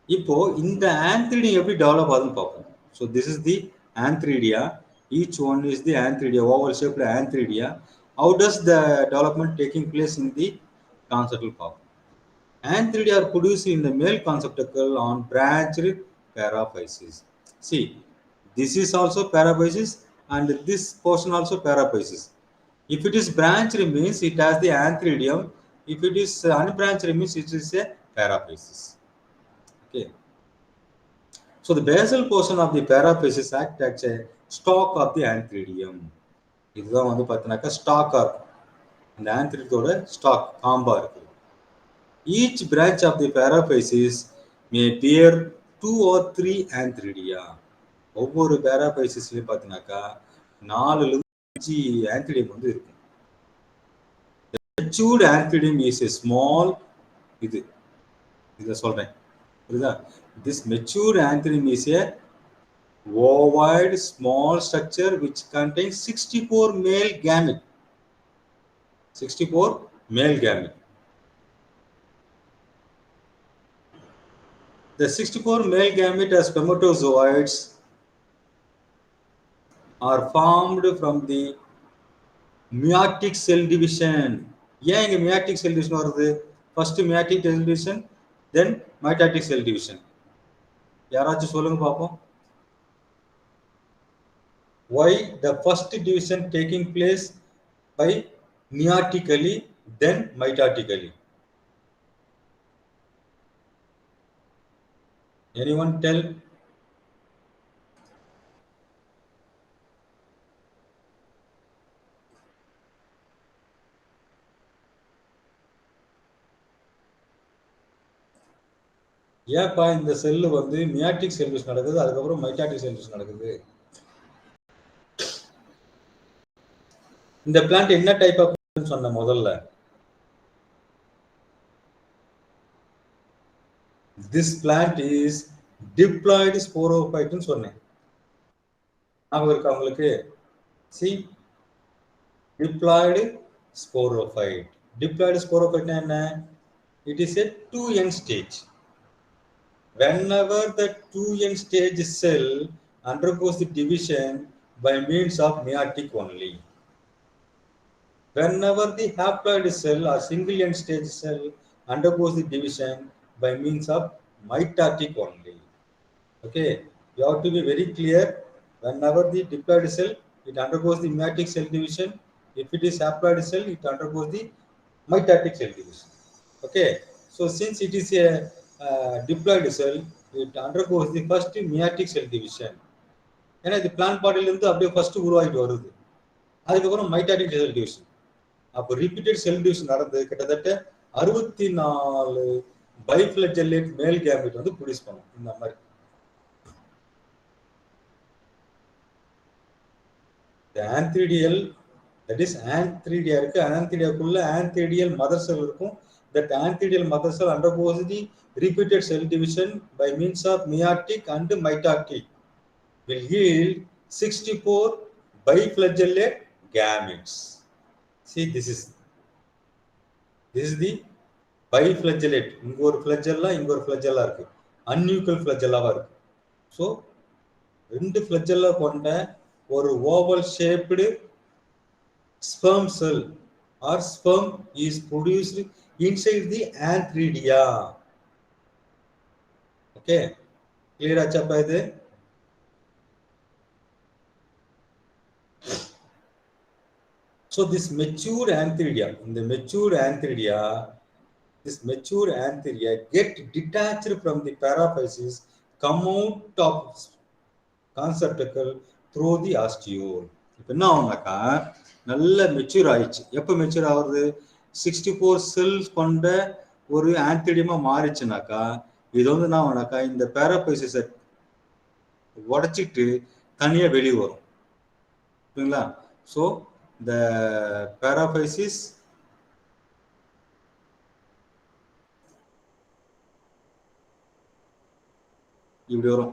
இப்போ இந்த ஆன்த்ரிடியம் எப்படி டெவலப் ஆகுதுன்னு பார்ப்போம். So this is the antheridia. Each one is the antheridia, oval shaped antheridia. How does the development taking place in the conceptacle பார்ப்போம். Antheridia are produced in the male conceptacle on branched paraphysis. See, this is also paraphysis and this portion also paraphysis. If it is branched means it has the antheridium. If it is unbranched means it is a paraphysis. Okay. So the basal portion of the paraphysis act as a stalk of the antheridium. இதுதான் வந்து பார்த்தீங்கன்னாக்கா ஸ்டாக்காக இருக்கும். இந்த ஆன்த்ரிடியத்தோட ஸ்டாக் காம்பா இருக்கு. Each branch of the paraphysis may bear 2 or 3 antheridia. ஒவ்வொரு paraphysis-லயும் பார்த்தீங்கன்னாக்கா 4-5 antheridium வந்து இருக்கும். The matured antheridium is a small, இதை சொல்றேன். புரியுதா? This mature antherium is a ovoid small structure which contains 64 male gamete. 64 male gamete. The 64 male gamete as spermatozoids are formed from the meiotic cell division. ஏன் இங்க meiotic cell division வருது? First meiotic cell division, then mitotic cell division. யாராச்சும் சொல்லுங்க பாப்போம். Why the first division taking place by meiotically, then mitotically? Anyone tell? ஏன்ப்பா இந்த செல்லு வந்து மியாட்டிக் செல் டிவிஷன் நடக்குது, அதுக்கப்புறம் மைட்டாட்டிக் செல் டிவிஷன் நடக்குது? இந்த பிளான்ட் என்ன டைப் ஆஃப் சொன்ன முதல்ல? This plant is diploid sporophyte ன்னு சொன்னேன். ஞாபகம் இருக்கா உங்களுக்கு? See, diploid sporophyte. Diploid sporophyte என்ன? It is a 2n stage. Whenever the 2n stage cell undergoes the division by means of meiotic only. Whenever the haploid cell or single end stage cell undergoes the division by means of mitotic only. Okay, you have to be very clear. Whenever the diploid cell, it undergoes the meiotic cell division. If it is haploid cell, it undergoes the mitotic cell division. Okay, so since it is a diploid cell, it undergoes the first meiotic cell division. ஏன்னா இது பிளான்ட் பாடியில இருந்து அப்படியே ஃபர்ஸ்ட் உருவாகிட்டு வருது, அதுக்கப்புறம் மைட்டாட்டிக் செல் டிவிஷன். அப்போ ரிப்பீட்டட் செல் டிவிஷன் நடந்து கிட்டத்தட்ட 64 பைஃபிளஜெல்லேட் மேல் கேமெட் வந்து ப்ரொடியூஸ் பண்ணும். இந்த மாதிரி ஆந்த்ரிடியல், தட் இஸ் ஆந்த்ரிடியா இருக்கு. ஆந்த்ரிடியாக்குள்ள ஆந்த்ரிடியல் மதர் செல் இருக்கும். That antheridial mother cell undergoes the repeated cell division by means of meiotic and mitotic will yield 64 biflagellate gametes. See, this is the biflagellate. இங்க ஒரு flagella, இங்க ஒரு flagella இருக்கு. unucal flagella இருக்கு. So ரெண்டு flagella கொண்ட ஒரு oval shaped sperm cell or sperm is produced inside the antheridia. Okay, clear ஆச்சாப்பா இது? So this mature antheridia, in the mature antheridia, this mature antheridia get detached from the paraphysis, come out of conceptacle through the ostiole. இப்போ என்ன ஆகும்னாக்கா நல்ல மெச்சூர் ஆயிடுச்சு. எப்போ மெச்சூர் ஆகுறது? 64 செல்ஸ் கொண்ட ஒரு ஆன்திடியமா மாறிச்சுனாக்கா இது வந்து என்ன ஆகும்னாக்கா இந்த பேராபைசிஸை உடைச்சிட்டு தனியா வெளியே வரும். புரியுங்களா? ஸோ இந்த பேராபைசிஸ் இப்படி வரும்.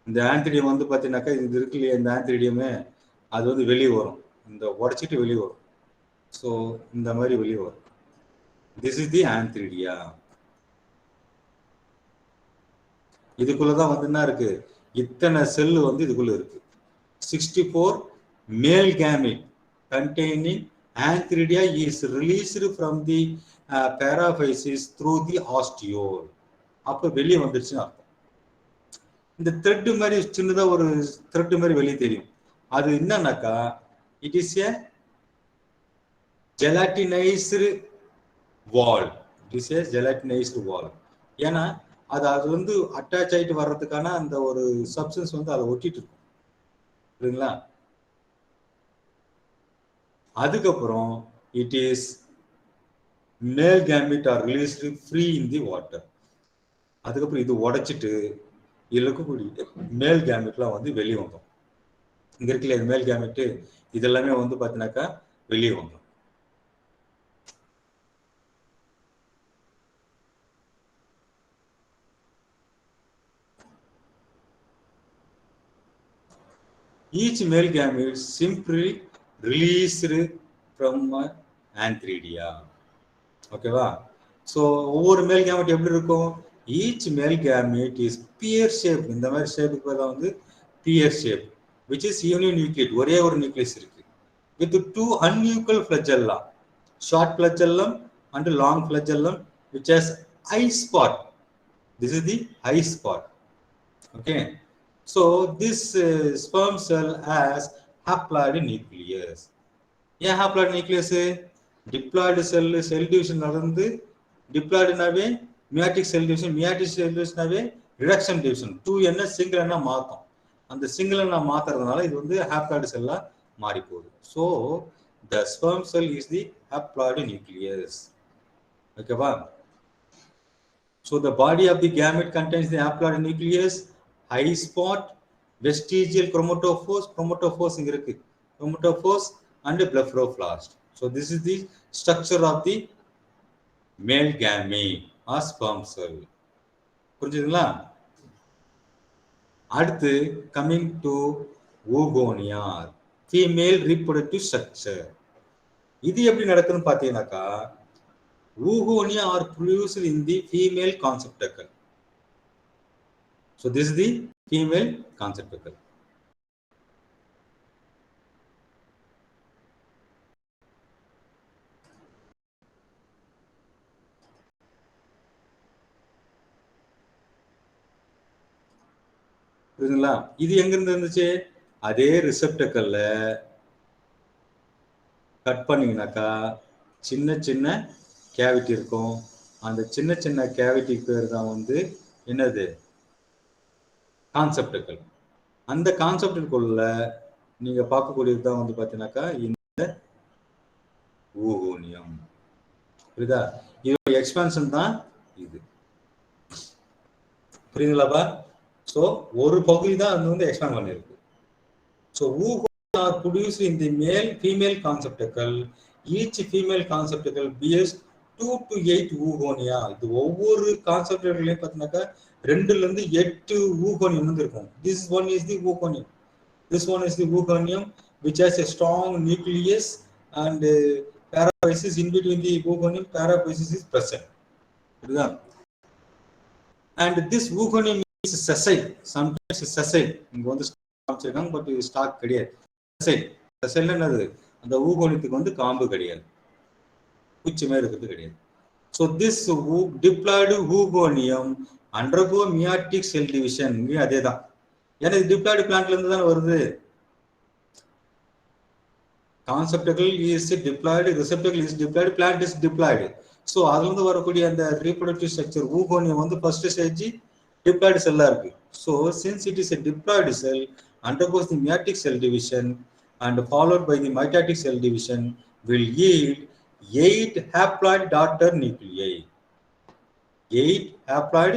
இந்த ஆன்திடியம் வந்து பார்த்தீங்கன்னாக்கா இது இருக்கு இல்லையா, இந்த ஆன்திடியமே அது வந்து வெளியே வரும், இந்த உடைச்சிட்டு வெளியே வரும். ஸோ இந்த மாதிரி வெளியே வரும். This is the ஆன்த்ரிடியா. இதுக்குள்ளதான் வந்து என்ன இருக்கு, இத்தனை செல்லு வந்து இதுக்குள்ள இருக்கு. 64 மேல் gamete containing antheridia is released from the paraphysis through the ostiole. அப்ப வெளியே வந்துருச்சுன்னு அர்த்தம். இந்த த்ரெட் மாதிரி சின்னதா ஒரு த்ரெட் மாதிரி வெளியே தெரியும். அது என்னன்னாக்கா it is a gelatinised wall. It is a gelatinised wall. ஏன்னா அது அதுல இருந்து அட்டாச் ஆயிட்டு வர்றதுக்கான அந்த ஒரு சப்ஸ்டன்ஸ் வந்து அதை ஒட்டிட்டு இருக்கும். புரியுங்களா? அதுக்கப்புறம் it is male gamete are released free in the water. அதுக்கப்புறம் இது உடைச்சிட்டு இதுல இருக்கக்கூடிய மேல் கேமெட்லாம் வந்து வெளியே வந்தோம். இங்க இருக்குல்ல இது மேல் கேமெட்டு, இதெல்லாமே வந்து பார்த்தீங்கன்னாக்கா வெளியே வந்தோம். each male gamete simply released from antheridia. ஓகேவா? ஸோ ஒவ்வொரு மேல் கேமெட் எப்படி இருக்கும்? ஈச் மேல் கேமெட் இஸ் பியர் ஷேப். இந்த மாதிரி ஷேப்புக்கு பதிலாக வந்து pear shape, which is uninucleate, ஒரே ஒரு நியூக்ளியஸ் இருக்கு, with two unequal flagella, short flagellum and long flagellum, which has eye spot. This is the eye spot. Okay, so this sperm cell has haploid nucleus. ஏன் haploid nucleus? diploid cell division நடந்து diploidனாவே மியாட்டிக் செல் டிவிஷன், மியாட்டிக் செல் டிவிஷனாவே ரிடக்ஷன் டிவிஷன், 2n சிங்கிள் மாற்றும். அந்த சிங்கிள் மாத்துறதுனால இது வந்து haploid செல்லா மாறி போகுது. So the sperm cell is the haploid nucleus. ஓகேவா? So the body of the gamete contains the haploid nucleus, eye spot, vestigial chromatophores இங்க இருக்கு, chromatophores and blepharoplast. So this is the structure of the male gamete or sperm cell. புரிஞ்சுதுங்களா? அடுத்து coming to oogonia, female reproductive structure. இது எப்படி நடக்குதுன்னு பார்த்தீங்கன்னாக்கா, oogonia are produced in the female conceptacle. So this is the female conceptacle. புரியுதுங்களா? இது எங்க இருந்து இருந்துச்சு? அதே ரிசெப்டக்கல்ல கட் பண்ணீங்கன்னாக்கா சின்ன சின்ன கேவிட்டி இருக்கும். அந்த சின்ன சின்ன கேவிட்டி பேர் தான் வந்து என்னது? கான்செப்டுகள். அந்த கான்செப்டுக்குள்ள நீங்க பார்க்கக்கூடியது தான் வந்து பார்த்தீங்கன்னாக்கா இந்த ஊகோனியம். புரியுதா? இதோட எக்ஸ்பான்ஷன் தான் இது. புரியுதுங்களாப்பா? ஸோ ஒரு பகுதி தான் அது வந்து எக்ஸ்பேண்ட் பண்ணிருக்கு. So oogonia are produced in the male female conceptacle. Each female conceptacle bears 2 to 8 oogonia. இது ஒவ்வொரு கான்செப்டக்களையும் பார்த்தீங்கன்னாக்கா 2 ல இருந்து 8 oogonia வந்து இருக்கும். This one is the oogonium. This one is the oogonium which has a strong nucleus and paraphysis in between the oogonium. Paraphysis is present. புரியுதா? And this oogonium is sessile. Sometimes sessile. இங்க வந்து காமிச்சிருக்காங்க, பட் இது ஸ்டாக் கிடையாது. சசைல். சசைல்னா என்னது? அந்த ஊகோனியத்துக்கு வந்து காம்பு கிடையாது, பூச்சி மாதிரி இருக்கிறது கிடையாது. So this diploid oogonium undergo meiotic cell division. இங்கேயும் அதே தான். ஏன்னா இது டிப்ளாய்டு பிளான்ட்ல இருந்து தானே வருது. Conceptacle is diploid, receptacle is diploid, plant is diploid. So அதுல இருந்து வரக்கூடிய அந்த ரீப்ரொடக்டிவ் ஸ்ட்ரக்சர் ஊகோனியம் வந்து ஃபர்ஸ்ட் ஸ்டேஜ் diploid cell இருக்கு. So since it is a diploid cell, undergoes the meiotic cell division and followed by the mitotic cell division will yield 8 haploid daughter nuclei. 8 haploid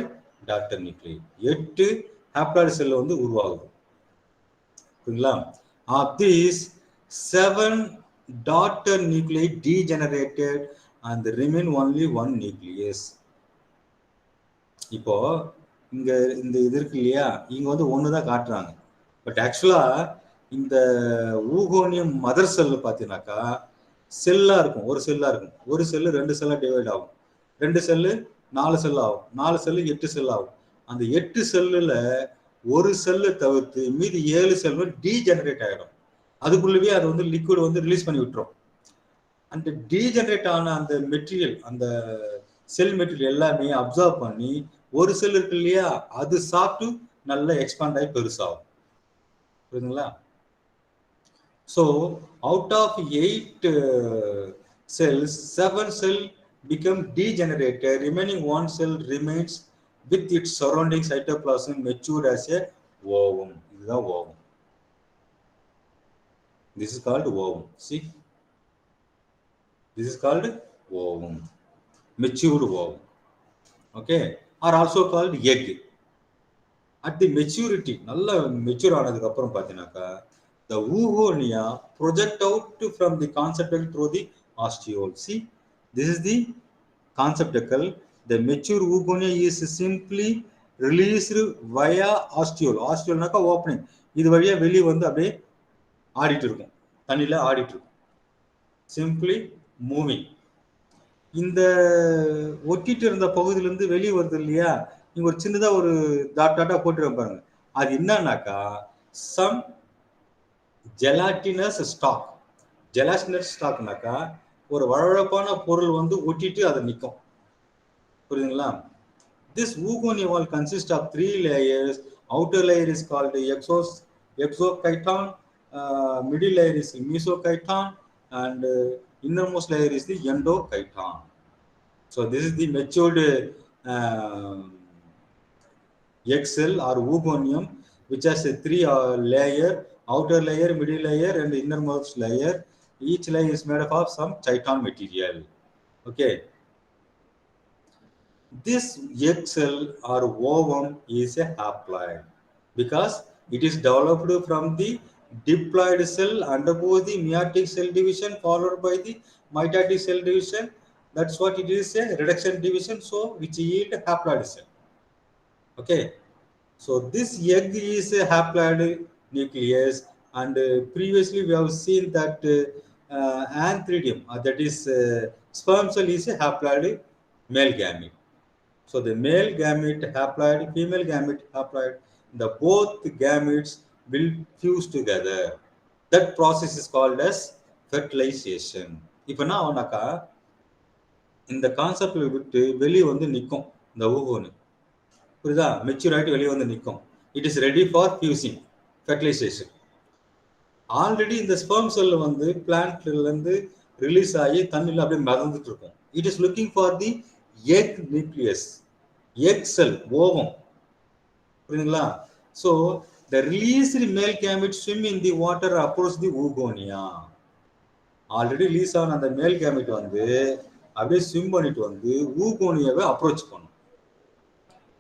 daughter nuclei. 8 haploid cell வந்து உருவாகுது. புரியுங்களா? Of these 7 daughter nuclei degenerated and remain only one nucleus. இப்போ இங்க இந்த இது இருக்கு இல்லையா, இங்க வந்து ஒண்ணுதான் காட்டுறாங்க. பட் ஆக்சுவலா இந்த ஊகோனியம் மதர் செல் பாத்தீங்கன்னாக்கா செல்லா இருக்கும், ஒரு செல்லா இருக்கும். ஒரு செல்லு 2 செல்லா டிவைட் ஆகும், 2 செல்லு 4 செல் ஆகும், 4 செல்லு 8 செல் ஆகும். அந்த 8 செல்லுல ஒரு செல்லு தவிர்த்து மீதி 7 செல்லும் டீஜெனரேட் ஆகிடும். அதுக்குள்ளவே அது வந்து லிக்விட் வந்து ரிலீஸ் பண்ணி விட்டுரும். அந்த டீஜெனரேட் ஆன அந்த மெட்டீரியல், அந்த செல் மெட்டீரியல் எல்லாமே அப்சர்வ் பண்ணி ஒரு செல் இருக்கு இல்லையா, அது சாப்பிட்டு நல்லா எக்ஸ்பாண்ட் ஆகி பெருசாகும். புரியுதுங்களா? So out of 8 cells, 7 cells become degenerated. Remaining 1 cell remains with its surrounding cytoplasm matured as a ovum. இதுதான் ovum. This is called ovum. See, this is called ovum, matured ovum. Okay, are also called egg. At the maturity, நல்ல மெச்சூர் ஆனதுக்கு அப்புறம் பார்த்தீங்கன்னாக்கா the oogonia project out from the conceptacle through the ostiole. See, this is the conceptacle. The mature oogonia is simply released via ostiole. Ostiole நாக்கா ஓப்பனிங், இது வழியா வெளியே வந்து அப்படியே ஆடிட்டு இருக்கும், தண்ணியில் ஆடிட்டு இருக்கும், சிம்பிளி மூவிங். இந்த ஒட்டிட்டு இருந்த பகுதியிலேருந்து வெளியே வருது இல்லையா, நீங்க ஒரு சின்னதாக ஒரு டாட்டா போட்டு பாருங்க, அது என்னன்னாக்கா சம் ஜெலாட்டினஸ் ஸ்டாக். ஜெலாட்டினஸ் ஸ்டாக்னாக்கா ஒரு வழவழப்பான பொருள் வந்து ஒட்டிட்டு அதை நிற்கும், புரியுதுங்களா? This Wugonian wall consists of 3 layers. Outer layer is called exochiton, middle layer is mesochiton, and innermost layer is the endochiton. So this is the matured egg cell or Wugonium, which has a 3 layer, outer layer, middle layer, and innermost layer. Each layer is made up of some chiton material. Okay. This egg cell or ovum is a haploid because it is developed from the diploid cell, undergoes the meiotic cell division followed by the mitotic cell division. That's what it is, a reduction division, so which yield haploid cell. Okay, so this egg is a haploid nucleus, and previously we have seen that antheridium, that is sperm cell, is a haploid male gamete. So the male gamete haploid, female gamete haploid, the both gametes will fuse together. That process is called as fertilization. இப்போ என்ன ஆகும்னாக்கா இந்த கான்செப்ட் விட்டு வெளியே வந்து நிற்கும் இந்த ஊகோனு, புரியுதா? மெச்சூர் ஆகிட்டு வெளியே வந்து நிற்கும். It is ready for fusing, fertilization. Already இந்த ஸ்பெர்ம் செல் வந்து பிளான்ட்லேருந்து ரிலீஸ் ஆகி தண்ணியில் அப்படியே மிதந்துட்டு இருக்கும். It is looking for the egg nucleus, egg cell, ovum. புரியுதுங்களா? So the released male gamete swim in the water, approach the oogonia. Already release ஆன அந்த மேல் கேமெட் வந்து அப்படியே ஸ்விம் பண்ணிட்டு வந்து ஊகோனியாவை அப்ரோச் பண்ணும்.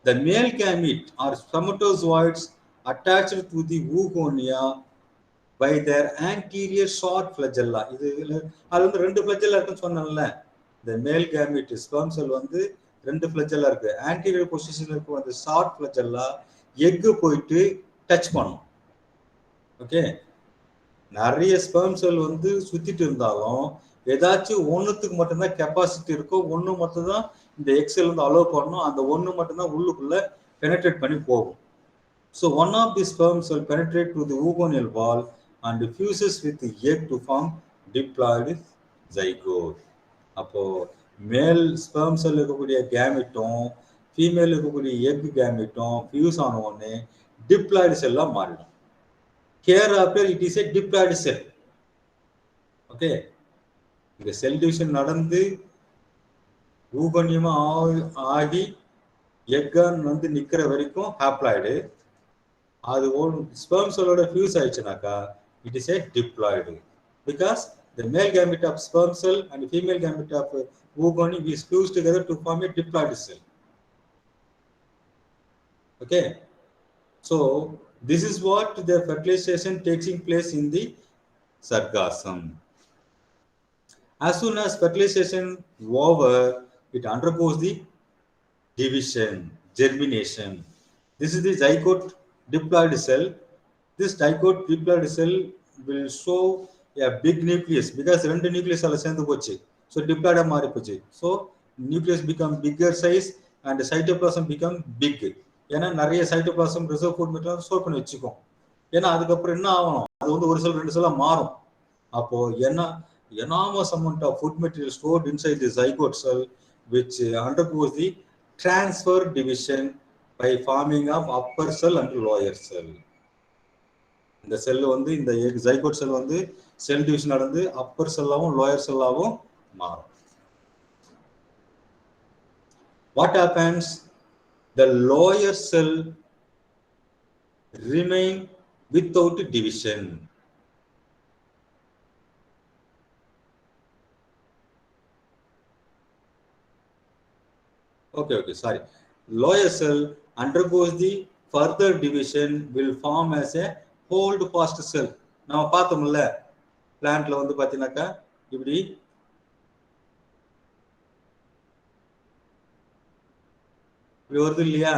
The male gamete are spermatozoids attached to the oogonia by their anterior short flagella. இது அது வந்து 2 flagella இருக்குன்னு சொன்னேன்ல. இந்த மேல் கேமெட் ஸ்பெர்ம் செல் வந்து 2 flagella இருக்கு. ஆன்டீரியர் பொசிஷன்ல இருக்க அந்த ஷார்ட் flagella எக் போயிட்டு டச் பண்ணும். ஓகே, நிறைய ஸ்பெர்ம் செல் வந்து சுத்திட்டு இருந்தாலும் ஏதாச்சும் ஒன்றுத்துக்கு மட்டும்தான் கெப்பாசிட்டி இருக்கும், ஒன்று மட்டும் தான் இந்த எக்ஸெல் வந்து அலோவ் பண்ணணும், அந்த ஒன்று மட்டும்தான் உள்ளுக்குள்ள பெனட்ரேட் பண்ணி போகும். So one of the sperm cell penetrate to the oogonial wall and fuses with the egg to form diploid zygote. அப்போ மேல் ஸ்பெர்ம் செல் இருக்கக்கூடிய கேமெட்டும் ஃபீமேல் இருக்கக்கூடிய எக் கேமெட்டும் ஃபியூஸ் ஆன உடனே டிப்ளாய்டு செல்லாக மாறிடும். Here after it is A diploid sell. Okay, இந்த செல் டிவிஷன் நடந்து ஊகோனியமா ஆகி எக்கான் வந்து நிற்கிற வரைக்கும் ஹாப்ளாய்டு. அது ஸ்பெர்ம் செல்லோட ஃபியூஸ் ஆயிடுச்சுனாக்கா it is a diploid because the male gamete of sperm cell and female gamete of oogonia is fused together to form a diploid cell. Okay, so this is what the fertilization taking place in the sargassum. As soon as fertilization over, it undergoes the division, germination. This is the zygote diploid cell. This zygote diploid cell will show a big nucleus because 2 nucleus alla sendu pochu, so diploid mari pochu. So nucleus become bigger size and cytoplasm become big. ஏன்னா நிறைய cytoplasm reserve food material store பண்ணி வச்சுக்கும். ஏன்னா அதுக்கப்புறம் என்ன ஆகணும், அது வந்து ஒரு செல் 2 செல்லா மாறும். அப்போ enormous amount of food material stored inside the zygote cell which undergoes the transfer division by forming of upper cell and lower cell. இந்த செல் வந்து இந்த ஜைகோட் செல் வந்து செல் டிவிஷன் நடந்து அப்பர் செல்லாவும் லோயர் செல்லாவும் மாறும். What happens? The lower cell remain without division. Okay, sorry. Lower cell undergoes the further division will form as a hold fast cell. நம்ம பார்த்தோம்ல பிளான்ட்ல வந்து பாத்தீங்கன்னாக்கா இப்படி வருது இல்லையா?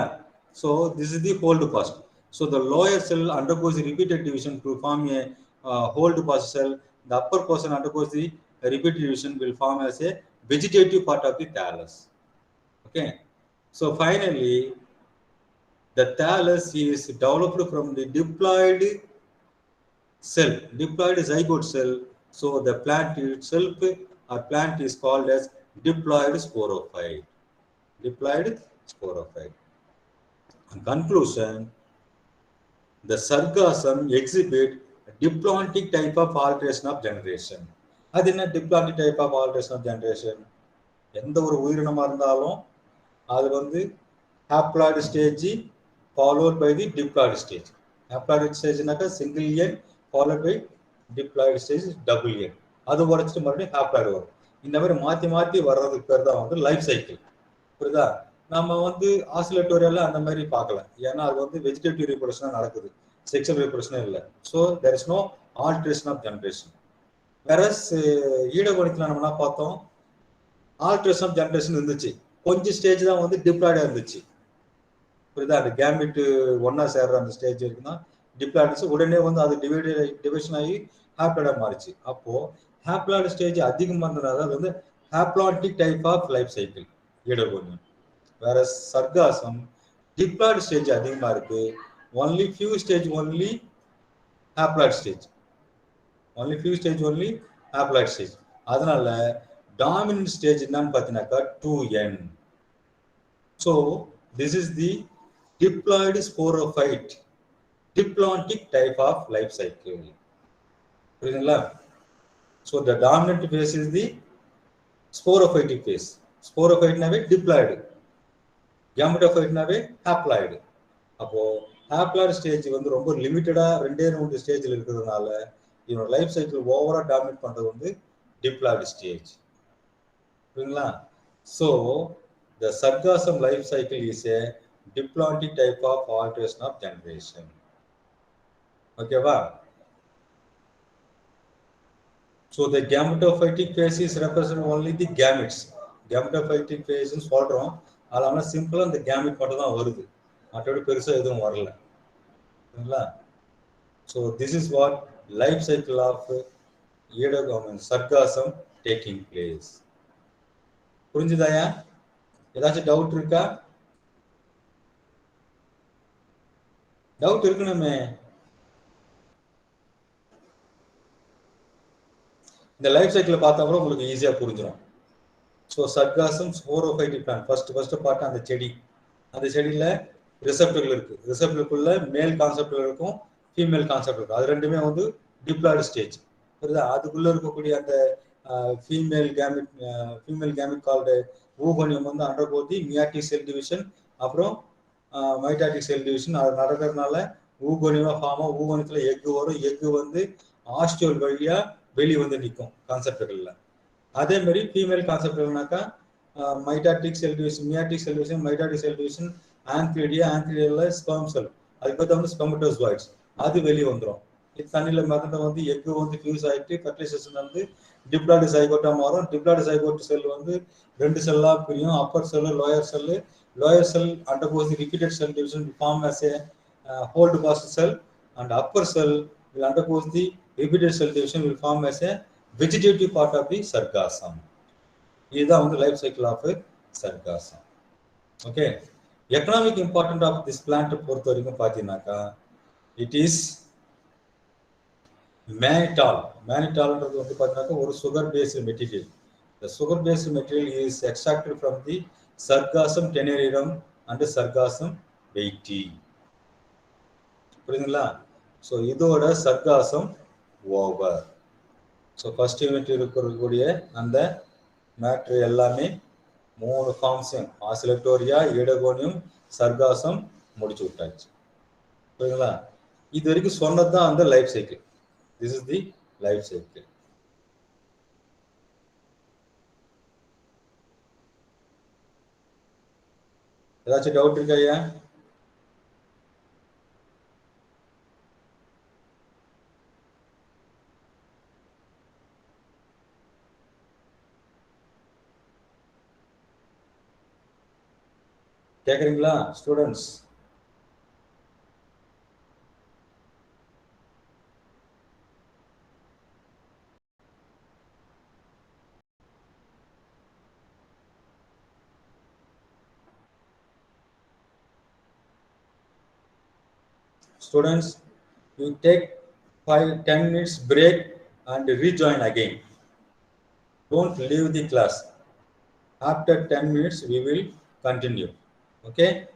So this is the hold fast. So the lower cell undergoes a repeated division to form a hold pulse cell. The upper portion undergoes the repeat division will form as a vegetative part of the thallus. Okay. So finally, the thallus is developed from the diploid cell, diploid zygote cell. So the plant itself or plant is called as diploid sporophyte. Diploid sporophyte. In conclusion, the sargassum exhibit diplomatic type of alteration of generation. அது என்ன diplomatic type of alteration of generation? எந்த ஒரு உயிரினமா இருந்தாலும் அது வந்து haploid stage followed by the diploid stage. Haploid stageனாக்கா single N followed by diploid stage double N. அது உடைச்சிட்டு மறுபடியும் haploid வரும். இந்த மாதிரி மாத்தி மாத்தி வர்றதுக்கு பேர் தான் வந்து லைஃப் சைக்கிள். புரியுதா? நம்ம வந்து ஆசிலேட்டோரியல்ல அந்த மாதிரி பார்க்கல. ஏன்னா அது வந்து வெஜிடேட்டிவ் ரீப்ரொடக்ஷன் நடக்குது, செக்ஷுவல் ரீப்ரொடக்ஷன் இல்லை. So there is no alteration of generation. வேறஸ் ஈடகோணத்தில் நம்ம என்ன பார்த்தோம், ஆல்ட்ரேஷன் ஆஃப் ஜென்ரேஷன் இருந்துச்சு. கொஞ்சம் ஸ்டேஜ் தான் வந்து டிப்ளாய்டா இருந்துச்சு. புரியுதா? அந்த கேமிட் ஒன்னா சேர்ற அந்த ஸ்டேஜ் இருக்குன்னா டிப்ளாய்டு உடனே வந்து அது டிவிஷன் ஆகி ஹாப்ளாய்டா மாறிச்சு. அப்போ ஹாப்ளாய்டு ஸ்டேஜ் அதிகமாக இருந்ததுனால அது வந்து haplontic type of life cycle ஈடகோணியம். வேற சர்காசம் டிப்ளாய்டு ஸ்டேஜ் அதிகமாக இருக்கு. Only few stage only haploid stage, only few stage only haploid stage. அதனால டாமினன்ட் ஸ்டேஜ் என்னன்னு பார்த்தீங்கன்னாக்கா 2N. So this is the diploid sporophyte diplontic type of life cycle. புரியுதுங்களா? So the dominant phase is the sporophytic phase. ஸ்போரோஃபைட்னாவே டிப்ளாய்டு, கேமெட்டோஃபைட்னாவே ஹாப்ளாய்டு. அப்போ ஹாப்ளாய்டு ஸ்டேஜ் வந்து ரொம்ப லிமிட்டடா 2 ஸ்டேஜில் இருக்கிறதுனால இவனோட லைஃப் சைக்கிள் ஓவரா டாமினேட் பண்றது வந்து டிப்ளாய்டு ஸ்டேஜ். புரியுங்களா? So the sargassum life cycle is a diplontic type of alteration of generation. ஓகேவா? So the gametophytic phase is represent only the gametes. Gametophytic ஃபேஸ்ன்னு சொல்றோம், அதனால சிம்பிளா இந்த கேமிட் மட்டும் தான் வருது, மற்றபடி பெருசா எதுவும் வரல. சரிங்களா? So this is what life cycle of sargassum taking place. புரிஞ்சுதாயா? ஏதாச்சும் டவுட் இருக்கா? டவுட் இருக்கணுமே. இந்த லைஃப் சைக்கிள் பார்த்தா கூட உங்களுக்கு ஈஸியா புரிஞ்சிடும். So Sargassum sporophytic plant first part அந்த செடி, அந்த செடியில ரிசப்டர்கள் இருக்கு. ரிசப்டருக்குள்ள மேல் கான்செப்ட்ல இருக்கும், ஃபீமேல் கான்செப்ட் இருக்கும். அது ரெண்டுமே வந்து டிப்ளாய்டு ஸ்டேஜ். புரியுதா? அதுக்குள்ள இருக்கக்கூடிய அந்த ஃபீமேல் கேமிட் கால்டு ஊகோனியம் வந்து அண்டர்கோ தி மியாட்டிக் செல் டிவிஷன், அப்புறம் மைட்டாட்டிக் செல் டிவிஷன். அது நடக்கிறதுனால ஊகோனியமா ஃபார்ம் ஆகும். ஊகோனியத்துல எக்கு வரும். எக்கு வந்து ஆஸ்டியோல் வழியா வெளியே வந்து நிற்கும் கான்செப்டுகள்ல. அதே மாதிரி ஃபீமேல் கான்செப்ட்னாக்கா mitotic cell division, meiotic cell division, mitotic cell division, antheridia sperm cell, அதுக்கு பார்த்தா வந்து ஸ்பெர்மட்டோசோய்ட்ஸ், அது வெளியே வந்துடும். இது தண்ணியில மறந்து வந்து எக்கு வந்து ஃபியூஸ் ஆகிட்டு ஃபர்டிலைசேஷன் வந்து டிப்ளாய்டு சைகோட்டா மாறும். டிப்ளாய்டு சைகோட் செல் வந்து 2 செல்லா பிரியும், upper cell, lower cell. Lower cell undergoes the repeated cell division to form as a hold fast cell, and upper cell will undergoes the repeated cell division will form as a vegetative part of the sargassum. இதுதான் வந்து life cycle of sargassum. Okay, economic important of this plant பொறுத்த வரைக்கும் பார்த்தீங்கன்னாக்கா இட் இஸ் மேனிட்டால். மேனிட்டால்ன்றது வந்து பார்த்தீங்கன்னாக்கா ஒரு sugar based material. The sugar based material is extracted from the Sargassum tenareum and Sargassum beatei. புரியுதுங்களா? ஸோ இதோட Sargassum over. So first unit இருக்கக்கூடிய அந்த மேட்ரு எல்லாமே 3 ஃபார்ம்ஸையும் ஆசிலேட்டோரியா, ஈடகோனியம், சர்காசம் முடிச்சு விட்டாச்சு. புரியுதுங்களா? இது வரைக்கும் சொன்னது தான் அந்த life cycle. This is the life cycle. ஏதாச்சும் டவுட் இருக்கா ஐயா? கேக்குறீங்களா students? Students, you take 5-10 minutes break and rejoin again. Don't leave the class. After 10 minutes, we will continue. Okay?